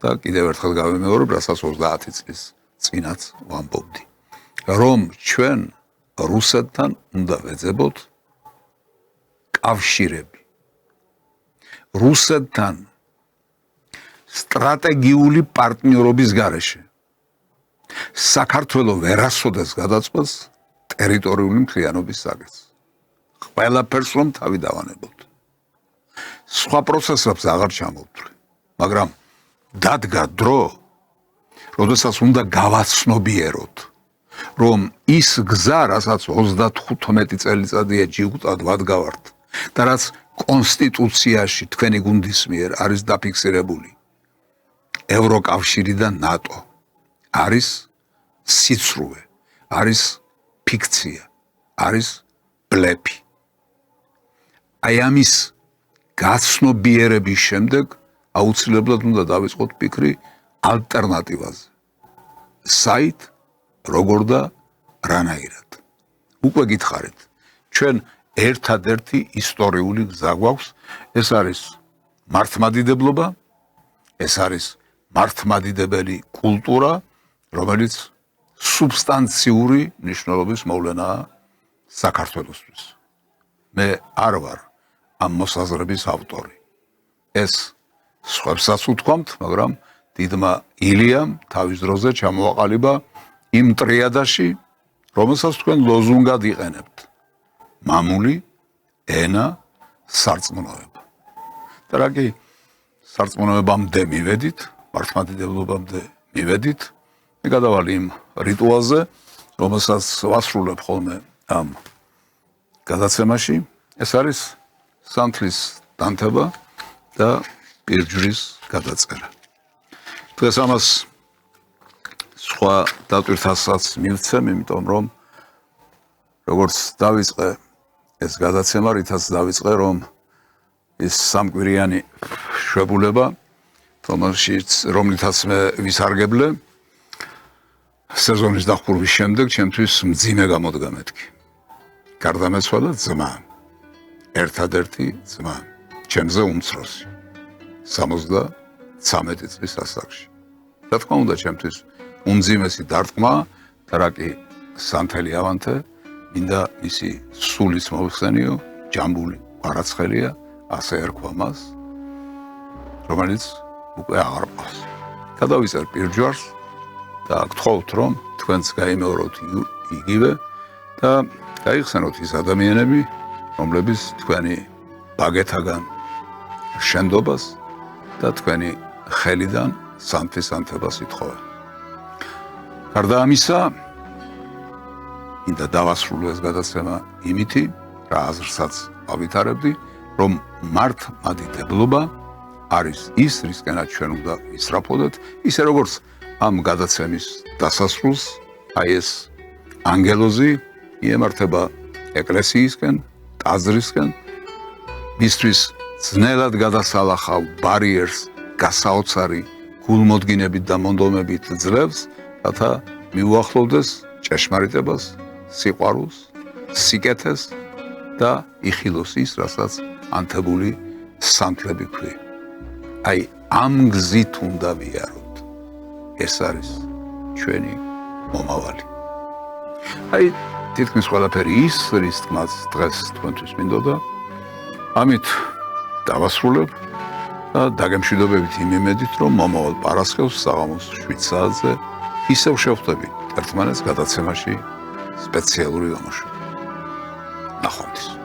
და კიდევ ერთხელ გავიმეორებ, რასაც 30 წლის წინაც ვამბობდი. რომ ჩვენ რუსეთთან უნდა ვეძებოთ კავშირები. რუსეთთან სტრატეგიული პარტნიორობის გარეშე. საქართველო ვერასოდეს გადაწყვეტს ტერიტორიული მთლიანობის საკითხს. ყველაფერს რომ თავი დავანებოთ. სხვა პროცესებს აღარ ჩამოვთვლი, მაგრამ დადგა დრო, როდესაც უნდა გავაცნობიეროთ, რომ ის გზა, რასაც 35 წელიწადია ჯიუტად ვადგავართ და რაც კონსტიტუციაში თქვენი გუნდის მიერ არის დაფიქსირებული, ევროკავშირი და ნატო არის სიცრუე, არის ფიქცია, არის ბლეფი. აი ამის გაცნობიერების შემდეგ აუცილებლად უნდა დავიწყოთ ფიქრი ალტერნატივაზე. საით, როგორ და რანაირად. უკვე გითხარით, ჩვენ ერთადერთი ისტორიული გზა გვაქვს, ეს არის მართლმადიდებლობა, ეს არის მართლმადიდებელი კულტურა, რომელიც სუბსტანციური მნიშვნელობის მოვლენაა საქართველოსთვის. მე არ ვარ ამ მოსაზრების ავტორი. ეს სხვებსაც უთქვამთ, მაგრამ დიდმა ილიამ თავის დროზე ჩამოაყალიბა იმ ტრიადაში, რომელსაც თქვენ ლოზუნგად იყენებთ. მამული, ენა, სარწმუნოება. და რა კი სარწმუნოებამდე მივედით, მართლმადიდებლობამდე მივედით, მე გადავალ იმ რიტუალზე, რომელსაც ვასრულებ ხოლმე ამ გადაცემაში. ეს არის სანთლის დანთება და პირჯვრის გადაწერა. დღეს ამას სხვა დატვირთასაც მივცემ, იმიტომ რომ როგორც დავიწყე ეს გადაცემა, რითაც დავიწყე, რომ ეს სამკვირიანი შვებულება, რომელშიც რომლითაც მე ვისარგებლე, სეზონის დახურვის შემდეგ ჩემთვის მძიმე გამოდგა მეთქი. გარდამეცვალა ძმა. ერთადერთი ძმა. ჩემზე უმცროსი. 73 წლის ასაკში. რა თქმა უნდა, ჩემთვის უმძიმესი დარტყმა და რა კი სანთელი ავანთე, მინდა ისი სულის მოვხსენიო, ჯამბული ყარაცხელია, ასე ერქვა მას, რომელიც უკვე აღარ ყავს. გადავიწერ პირჯვარს და გთხოვთ, რომ თქვენც გაიმეოროთ იგივე და გაიხსენოთ ის ადამიანები, რომლებიც თქვენი ბაგეთაგან შენდობას და თქვენი ხელიდან სანთის ანთებას ითხოვენ. გარდა ამისა, მინდა დავასრულო ეს გადაცემა იმითი, რა აზრსაც ავითარებდი, რომ მართლმადიდებლობა არის ის, რისკენაც ჩვენ უნდა ვისწრაფოდეთ, ისე როგორც ამ გადაცემის დასასრულს, აი ეს ანგელოზი იემართება ეკლესიისკენ, ტაძრისკენ, მისთვის ძნელად გადასალახავ ბარიერს გასაოცარი გულმოდგინებით და მონდომებით ძლევს, რათა მიუახლოვდეს ჭეშმარიტებას, სიყვარულს, სიკეთეს და იხილოს ის, რასაც ანთებული სანთლები ქვია. აი ამ გზით უნდა ვიაროთ. ეს არის ჩვენი მომავალი. აი თითქმის ყველაფერი ის, რის თქმაც დღეს თქვენთვის მინდოდა. ამით დავასრულებ და დაგემშვიდობებით იმ იმედით, რომ მომავალ პარასხევს საღამოს 7 საათზე ისევ შევხვდებით ერთმანეთს გადაცემაში სპეციალური გამოშვებით. ნახვამდის.